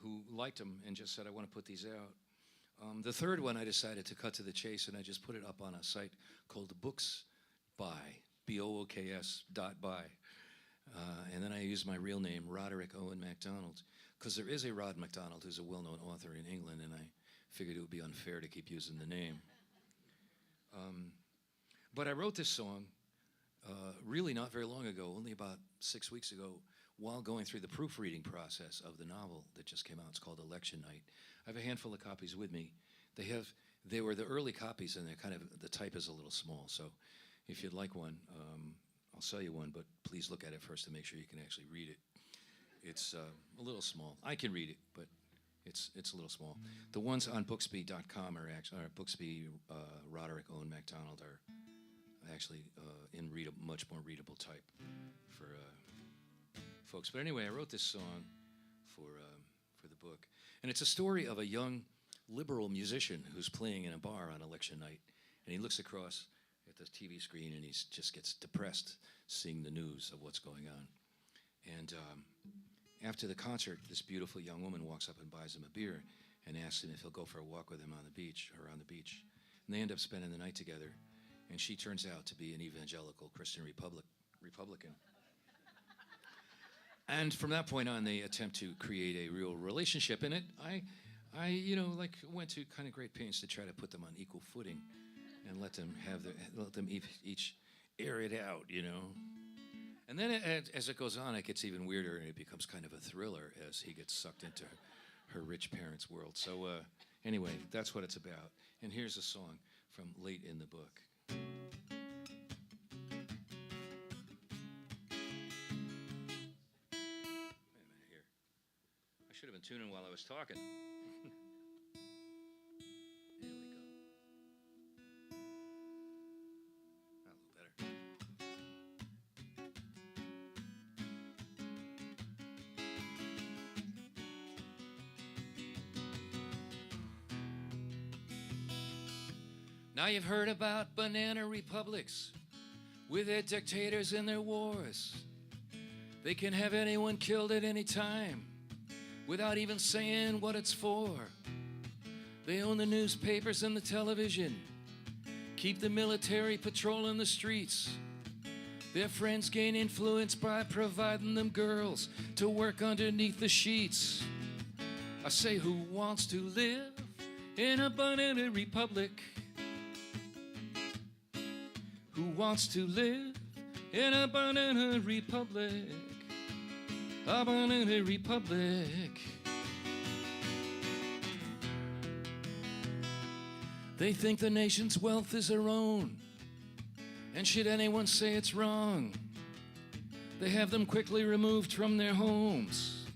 who liked them and just said, I want to put these out. The third one I decided to cut to the chase, and I just put it up on a site called Books By, BOOKS.by. And then I used my real name, Roderick Owen MacDonald, because there is a Rod MacDonald who's a well-known author in England, and I figured it would be unfair to keep using the name. But I wrote this song really not very long ago, only about 6 weeks ago, while going through the proofreading process of the novel that just came out. It's called Election Night. I have a handful of copies with me. They were the early copies, and the type is a little small. So if you'd like one, I'll sell you one, but please look at it first to make sure you can actually read it. It's a little small. I can read it, but it's a little small. The ones on Booksby.com are Booksby, Roderick Owen MacDonald are actually in much more readable type for folks. But anyway, I wrote this song for the book, and it's a story of a young liberal musician who's playing in a bar on election night, and he looks across at the TV screen and he just gets depressed seeing the news of what's going on. And after the concert, this beautiful young woman walks up and buys him a beer and asks him if he'll go for a walk with him on the beach, around the beach. And they end up spending the night together, and she turns out to be an evangelical Christian Republican. And from that point on, they attempt to create a real relationship. And I went to kind of great pains to try to put them on equal footing and let them each air it out, And then as it goes on, it gets even weirder, and it becomes kind of a thriller as he gets sucked into her rich parents' world. So anyway, that's what it's about. And here's a song from late in the book. Wait a minute here. I should have been tuning while I was talking. There we go. A little better. Now you've heard about banana republics with their dictators and their wars. They can have anyone killed at any time without even saying what it's for. They own the newspapers and the television, keep the military patrolling the streets. Their friends gain influence by providing them girls to work underneath the sheets. I say, who wants to live in a banana republic? Who wants to live in a banana republic? A banana republic. They think the nation's wealth is their own, and should anyone say it's wrong, they have them quickly removed from their homes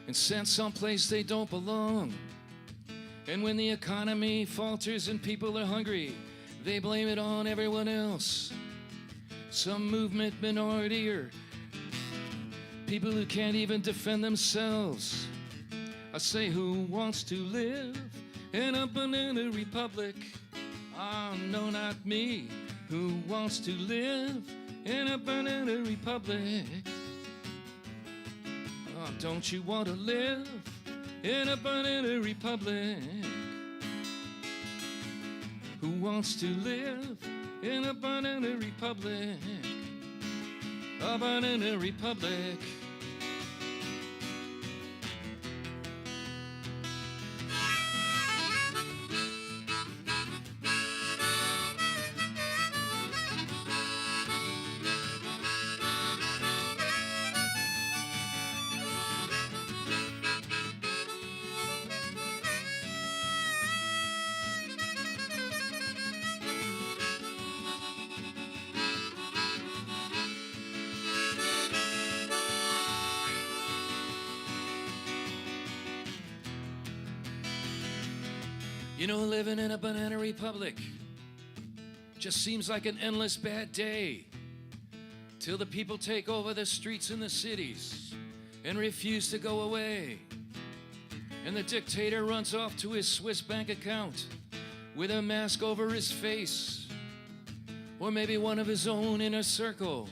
and sent someplace they don't belong. And when the economy falters and people are hungry, they blame it on everyone else. Some movement minority or people who can't even defend themselves. I say, who wants to live in a banana republic? Oh, no, not me. Who wants to live in a banana republic? Oh, don't you want to live in a banana republic? Who wants to live in a banana republic? A banana republic. You know, living in a banana republic just seems like an endless bad day till the people take over the streets in the cities and refuse to go away. And the dictator runs off to his Swiss bank account with a mask over his face. Or maybe one of his own inner circle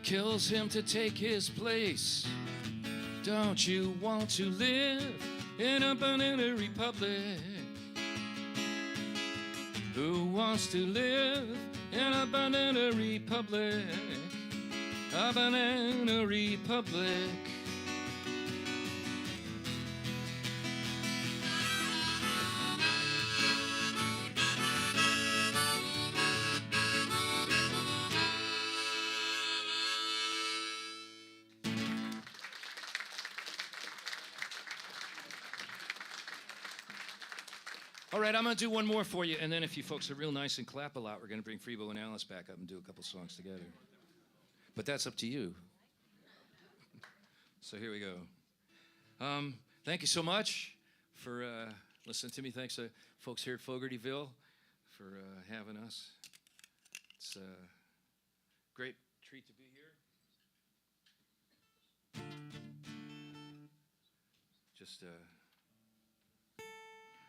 kills him to take his place. Don't you want to live in a banana republic? Who wants to live in a banana republic? A banana republic. All right, I'm going to do one more for you, and then if you folks are real nice and clap a lot, we're going to bring Freebo and Alice back up and do a couple songs together. But that's up to you. So here we go. Thank you so much for listening to me. Thanks to folks here at Fogartyville for having us. It's a great treat to be here. Just...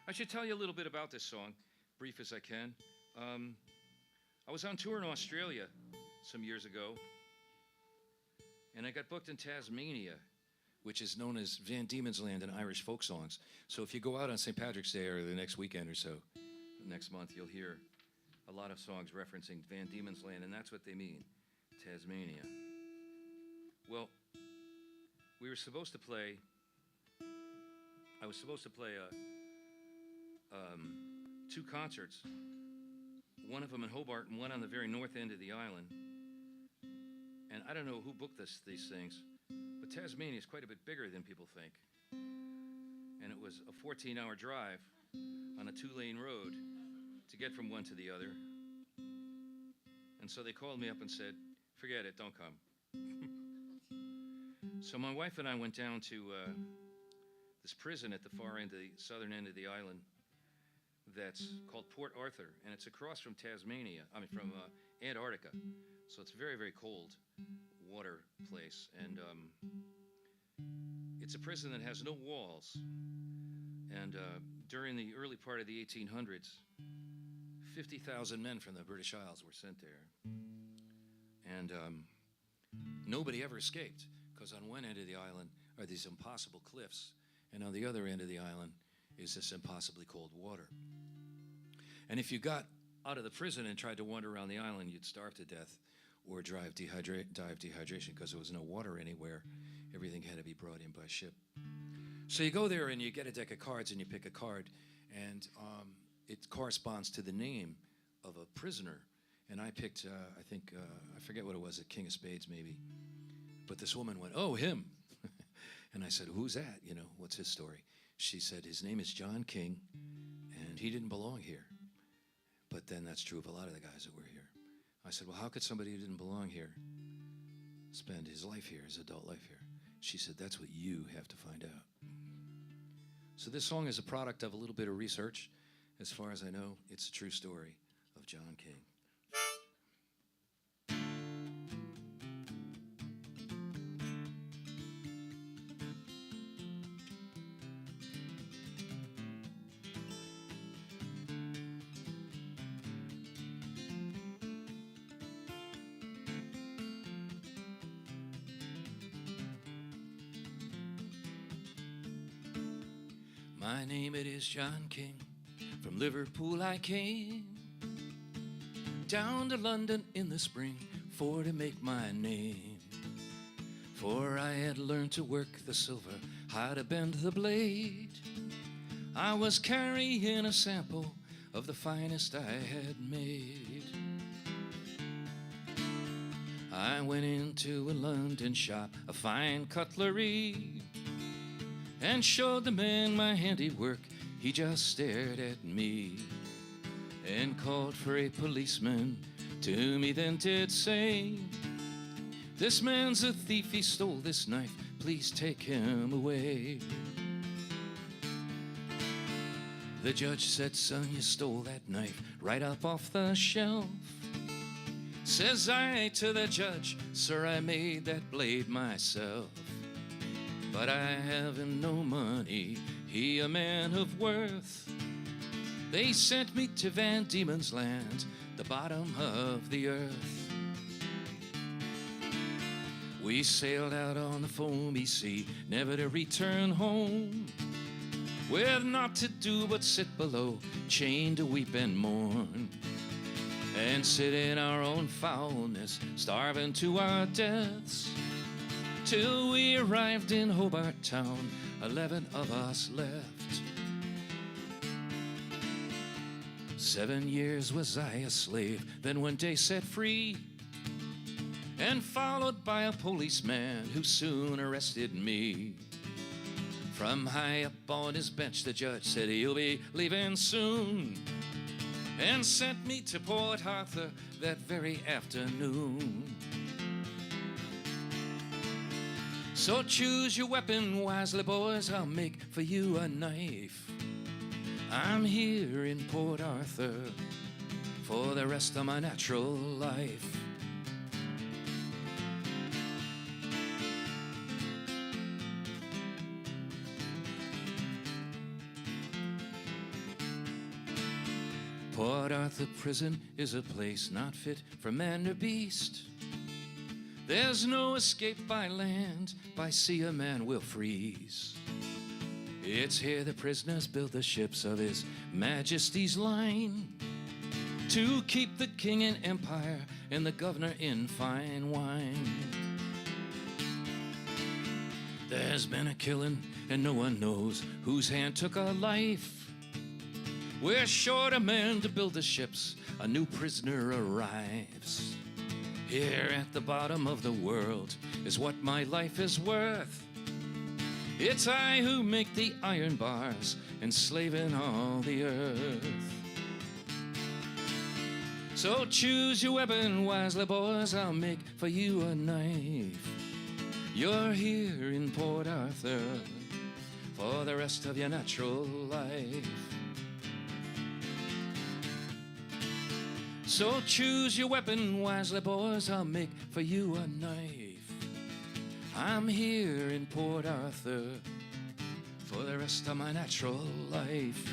I should tell you a little bit about this song, brief as I can. I was on tour in Australia some years ago, and I got booked in Tasmania, which is known as Van Diemen's Land in Irish folk songs. So if you go out on St. Patrick's Day or the next weekend or so, next month, you'll hear a lot of songs referencing Van Diemen's Land, and that's what they mean, Tasmania. Well, I was supposed to play two concerts, one of them in Hobart and one on the very north end of the island. And I don't know who booked these things, but Tasmania is quite a bit bigger than people think. And it was a 14-hour drive on a 2-lane road to get from one to the other. And so they called me up and said, forget it, don't come. So my wife and I went down to this prison at the far end, the southern end of the island, that's called Port Arthur, and it's across from from Antarctica. So it's a very, very cold water place, and it's a prison that has no walls. And during the early part of the 1800s, 50,000 men from the British Isles were sent there. And nobody ever escaped, because on one end of the island are these impossible cliffs, and on the other end of the island is this impossibly cold water. And if you got out of the prison and tried to wander around the island, you'd starve to death or die of dehydration, because there was no water anywhere. Everything had to be brought in by ship. So you go there and you get a deck of cards and you pick a card, and it corresponds to the name of a prisoner. And I picked, I forget what it was, a King of Spades maybe. But this woman went, "Oh, him." And I said, "Who's that? You know, what's his story?" She said, "His name is John King, and he didn't belong here." But then that's true of a lot of the guys that were here. I said, "Well, how could somebody who didn't belong here spend his life here, his adult life here?" She said, "That's what you have to find out." So this song is a product of a little bit of research. As far as I know, it's a true story of John King. My name it is John King, from Liverpool I came, down to London in the spring for to make my name. For I had learned to work the silver, how to bend the blade. I was carrying a sample of the finest I had made. I went into a London shop of fine cutlery and showed the man my handiwork. He just stared at me and called for a policeman. To me then did say, "This man's a thief, he stole this knife, please take him away." The judge said, "Son, you stole that knife right up off the shelf." Says I to the judge, "Sir, I made that blade myself. But I haven't no money, he a man of worth. They sent me to Van Diemen's Land, the bottom of the earth. We sailed out on the foamy sea, never to return home, with naught to do but sit below, chained to weep and mourn, and sit in our own foulness, starving to our deaths. Till we arrived in Hobart Town, 11 of us left. 7 years was I a slave, then one day set free, and followed by a policeman who soon arrested me. From high up on his bench the judge said he'll be leaving soon, and sent me to Port Arthur that very afternoon. So choose your weapon wisely, boys, I'll make for you a knife. I'm here in Port Arthur for the rest of my natural life. Port Arthur prison is a place not fit for man or beast. There's no escape by land, by sea a man will freeze. It's here the prisoners build the ships of His Majesty's line, to keep the king in empire and the governor in fine wine. There's been a killing and no one knows whose hand took a life. We're short a man to build the ships, a new prisoner arrives. Here at the bottom of the world is what my life is worth. It's I who make the iron bars, enslaving all the earth. So choose your weapon wisely, boys, I'll make for you a knife. You're here in Port Arthur for the rest of your natural life. So choose your weapon wisely, boys, I'll make for you a knife. I'm here in Port Arthur for the rest of my natural life.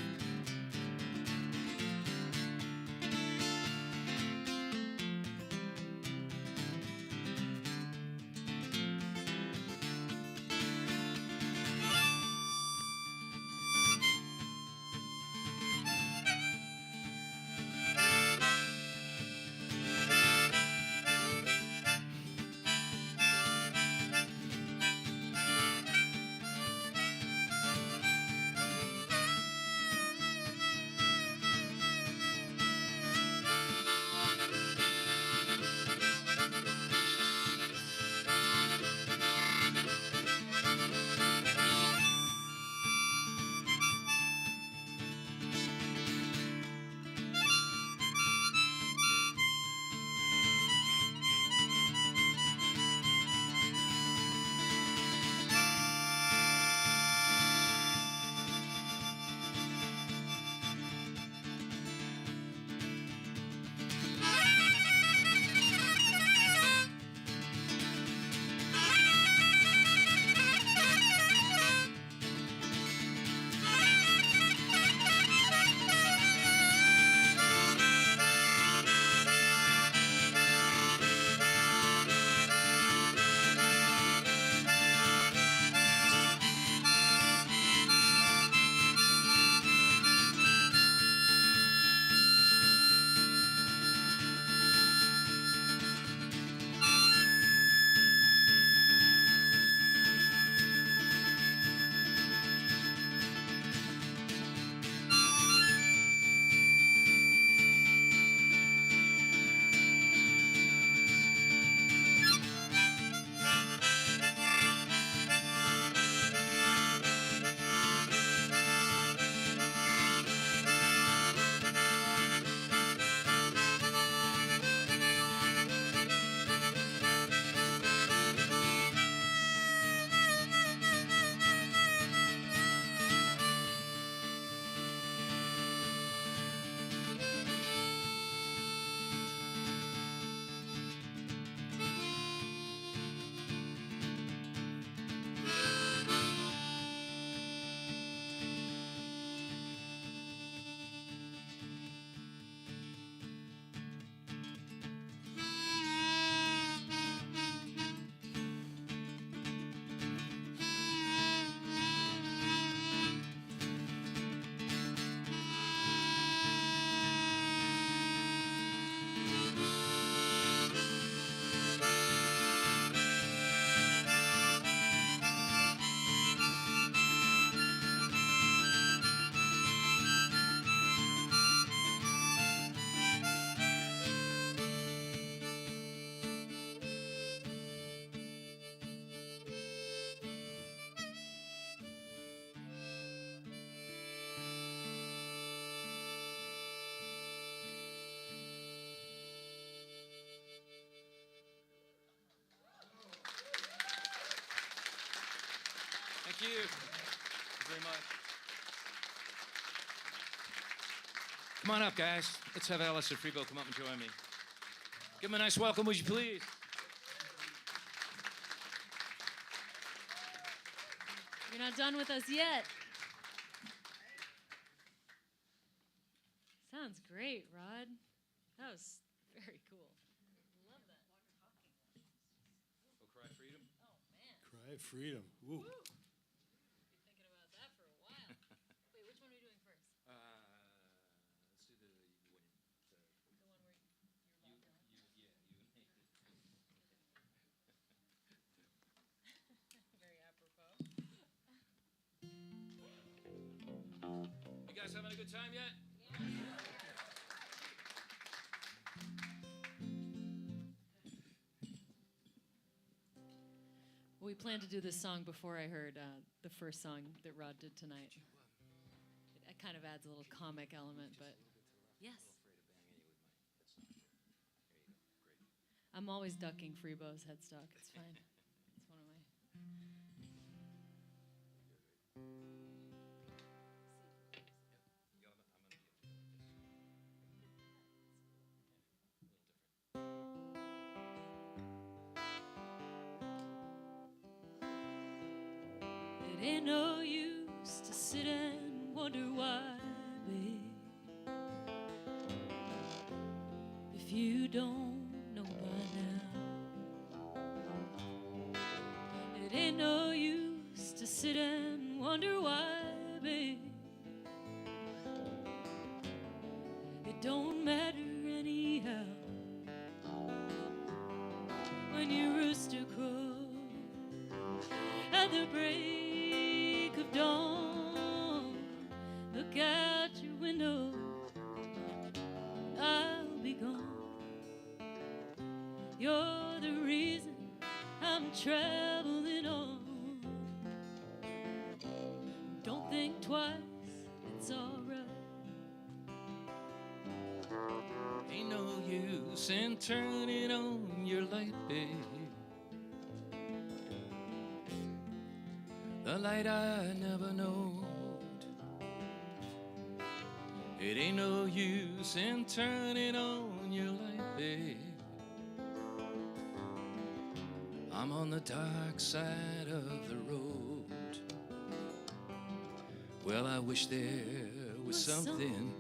you. Thank you very much. Come on up, guys. Let's have Alice and Freebo come up and join me. Give them a nice welcome, would you please? You're not done with us yet. Sounds great, Rod. That was very cool. Love that. Go cry freedom. Oh, man. Cry freedom. Woo. Be thinking about that for a while. Wait, which one are we doing first? Let's do the The one where you're locked down? Very apropos. You guys having a good time yet? Well, we planned to do this song before I heard the first song that Rod did tonight. It kind of adds a little comic element, but yes. I'm always ducking Freebo's headstock. It's fine. It's one of my. It ain't no use to sit and wonder why, babe, if you don't know by now. It ain't no use to sit and wonder why, babe. It don't matter anyhow when your rooster crows at the break of dawn. Look out your window, I'll be gone. You're the reason I'm traveling on. Don't think twice, it's alright. Ain't no use in turning on your light, babe. The light I never knowed. It ain't no use in turning on your light, babe. I'm on the dark side of the road. Well, I wish there was something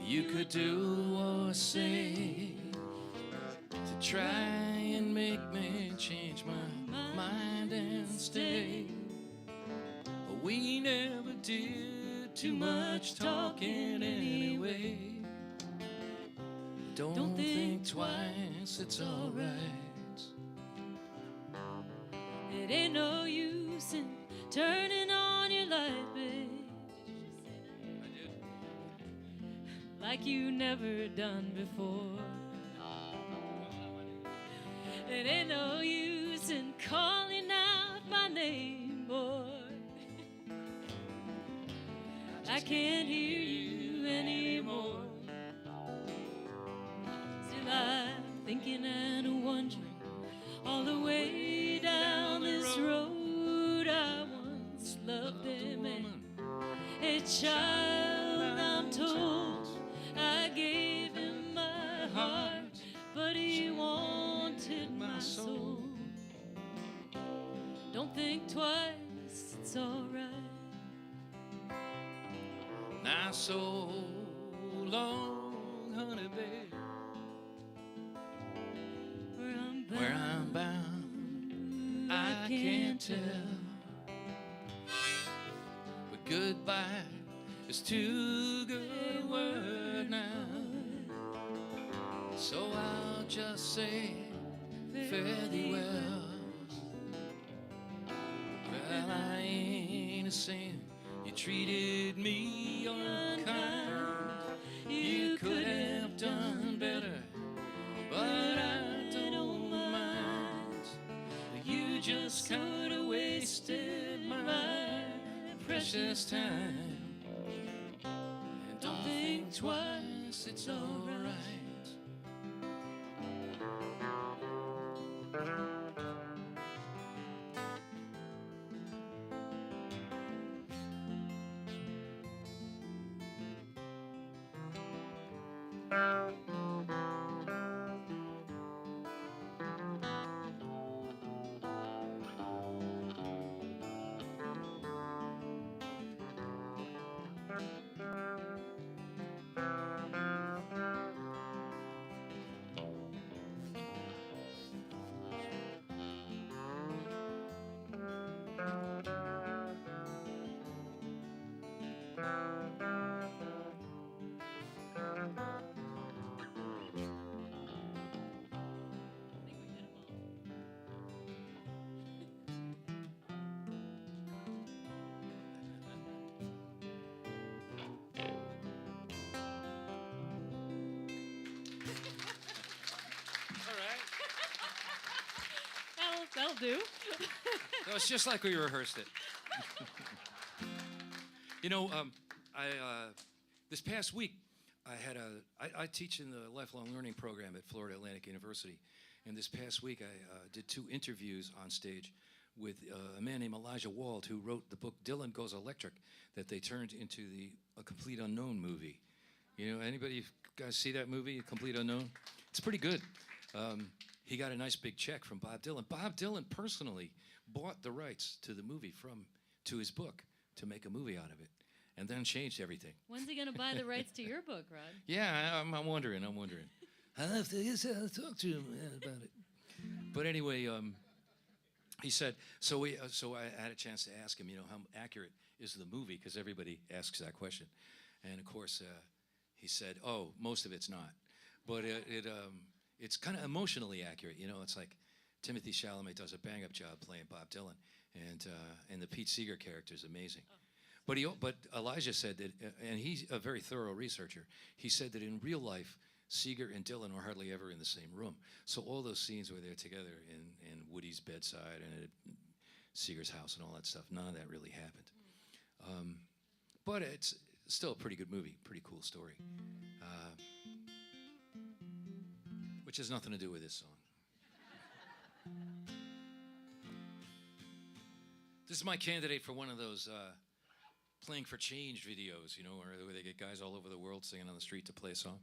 you could do or say to try and make me change my mind and stay. We never did too much talking anyway. Don't think twice, it's alright. It ain't no use in turning on your light, babe. I did. Like you never done before. It ain't no use in calling out my name, boy. I can't hear you anymore. Still I'm thinking and wondering all the way down this road. I once loved a man, a child, I'm told. I gave him my heart, but he wanted my soul. Don't think twice, it's alright. Now so long, honey, babe, where I'm bound, I can't tell. But goodbye is too good a word now. So I'll just say fare thee well. Well, I ain't a saint. You treated me unkind. You could have done better, but I don't mind. You just could have wasted my precious time. And don't think twice, it's alright. do. No, it's just like we rehearsed it. This past week, I teach in the lifelong learning program at Florida Atlantic University, and this past week I did 2 interviews on stage with a man named Elijah Wald, who wrote the book Dylan Goes Electric, that they turned into A Complete Unknown movie. You know, anybody guys see that movie, A Complete Unknown? It's pretty good. He got a nice big check from Bob Dylan. Bob Dylan personally bought the rights to the movie to his book to make a movie out of it, and then changed everything. When's he gonna buy the rights to your book, Rod? Yeah, I'm wondering. I'll have to talk to him about it. But anyway, he said, so I had a chance to ask him, how accurate is the movie, because everybody asks that question. And of course, he said, oh, most of it's not. But it's kind of emotionally accurate. It's like Timothy Chalamet does a bang-up job playing Bob Dylan, and the Pete Seeger character is amazing. Oh. But Elijah said that, and he's a very thorough researcher, he said that in real life, Seeger and Dylan were hardly ever in the same room. So all those scenes where they're together in Woody's bedside and at Seeger's house and all that stuff, none of that really happened. But it's still a pretty good movie, pretty cool story. Which has nothing to do with this song. This is my candidate for one of those Playing for Change videos, where they get guys all over the world singing on the street to play a song.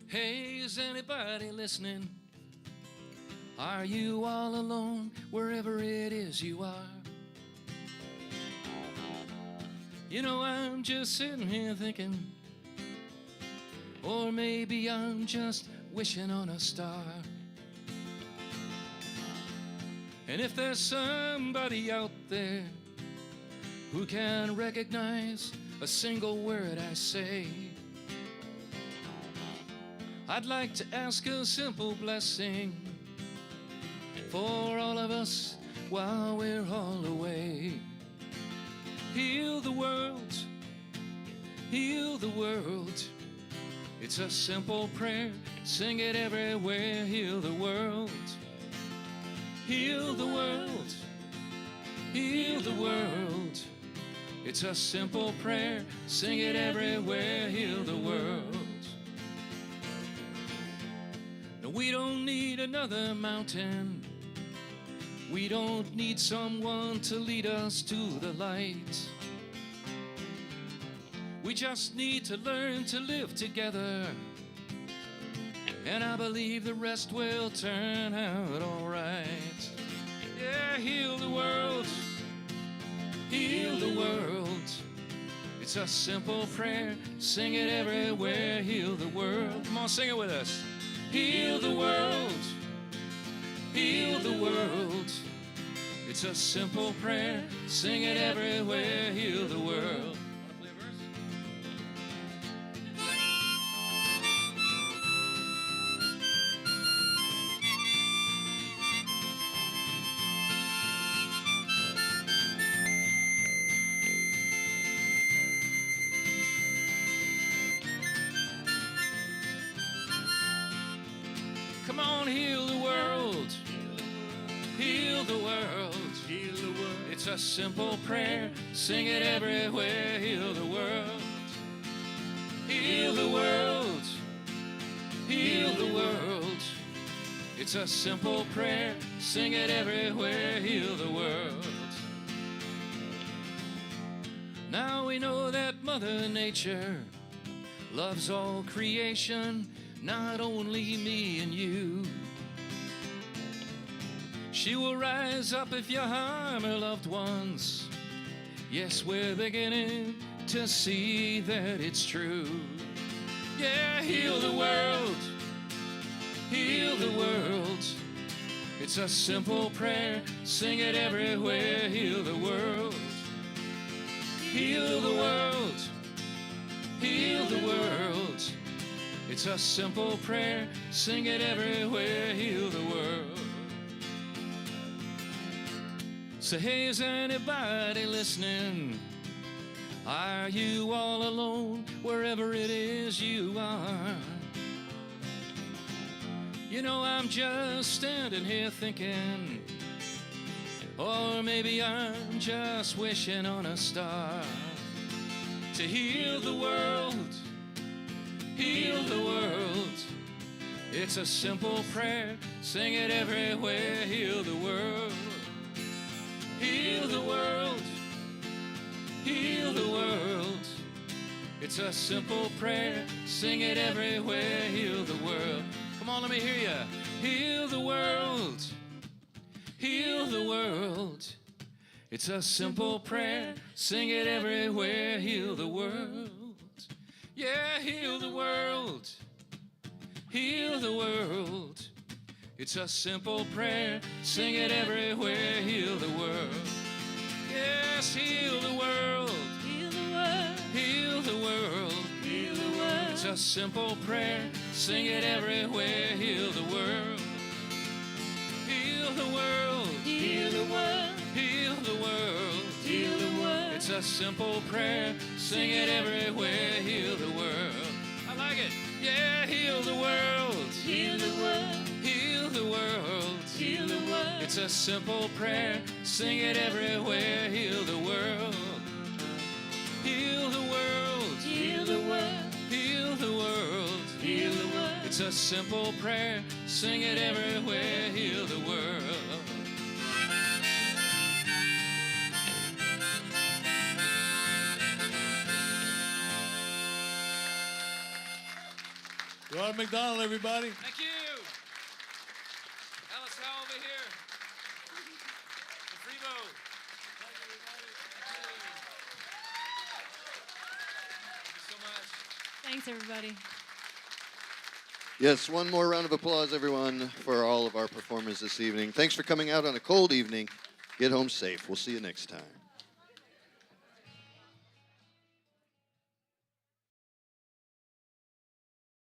Hey, is anybody listening? Are you all alone wherever it is you are? I'm just sitting here thinking, or maybe I'm just wishing on a star. And if there's somebody out there who can recognize a single word I say, I'd like to ask a simple blessing for all of us while we're all away. Heal the world, heal the world. It's a simple prayer, sing it everywhere. Heal the world, heal the world, heal the world. It's a simple prayer, sing it everywhere. Heal the world. We don't need another mountain. We don't need someone to lead us to the light. We just need to learn to live together, and I believe the rest will turn out all right. Yeah, heal the world, heal the world. It's a simple prayer, sing it everywhere. Heal the world. Come on, sing it with us. Heal the world, heal the world. It's a simple prayer, sing it everywhere. Heal the world. Wanna play a verse? Come on, heal the world, heal the world, heal the world. It's a simple prayer, sing it everywhere. Heal the world, heal the world, heal the world. It's a simple prayer, sing it everywhere. Heal the world. Now we know that Mother Nature loves all creation, not only me and you. She will rise up if you harm her loved ones. Yes, we're beginning to see that it's true. Yeah, heal the world, heal the world. It's a simple prayer, sing it everywhere. Heal the world, heal the world, heal the world. It's a simple prayer, sing it everywhere, heal the world. So hey, is anybody listening? Are you all alone wherever it is you are? You know, I'm just standing here thinking, or maybe I'm just wishing on a star to heal the world, heal the world. It's a simple prayer, sing it everywhere, heal the world, heal the world, heal the world. It's a simple prayer, sing it everywhere, heal the world. Come on, let me hear you. Heal the world, heal the world. It's a simple prayer, sing it everywhere, heal the world. Yeah, heal the world, heal the world. It's a simple prayer, sing it everywhere, heal the world. Yes, heal the world, Heal the world, heal the world. heal the world. It's a simple prayer, sing it everywhere, heal the world. Heal the world, Heal the world, heal the world. heal the world. It's a simple prayer, sing it everywhere, heal the world. I like it. Yeah, heal the world, Heal the world, heal the world. heal the world. It's a simple prayer, sing it everywhere, heal the world. Heal the world, Heal the world, heal the world. heal the world. It's a simple prayer, sing it everywhere, heal the world. Rod MacDonald, everybody. Thank you. Alice Howe over here. And Freebo. Thank you so much. Thanks, everybody. Yes, one more round of applause, everyone, for all of our performers this evening. Thanks for coming out on a cold evening. Get home safe. We'll see you next time.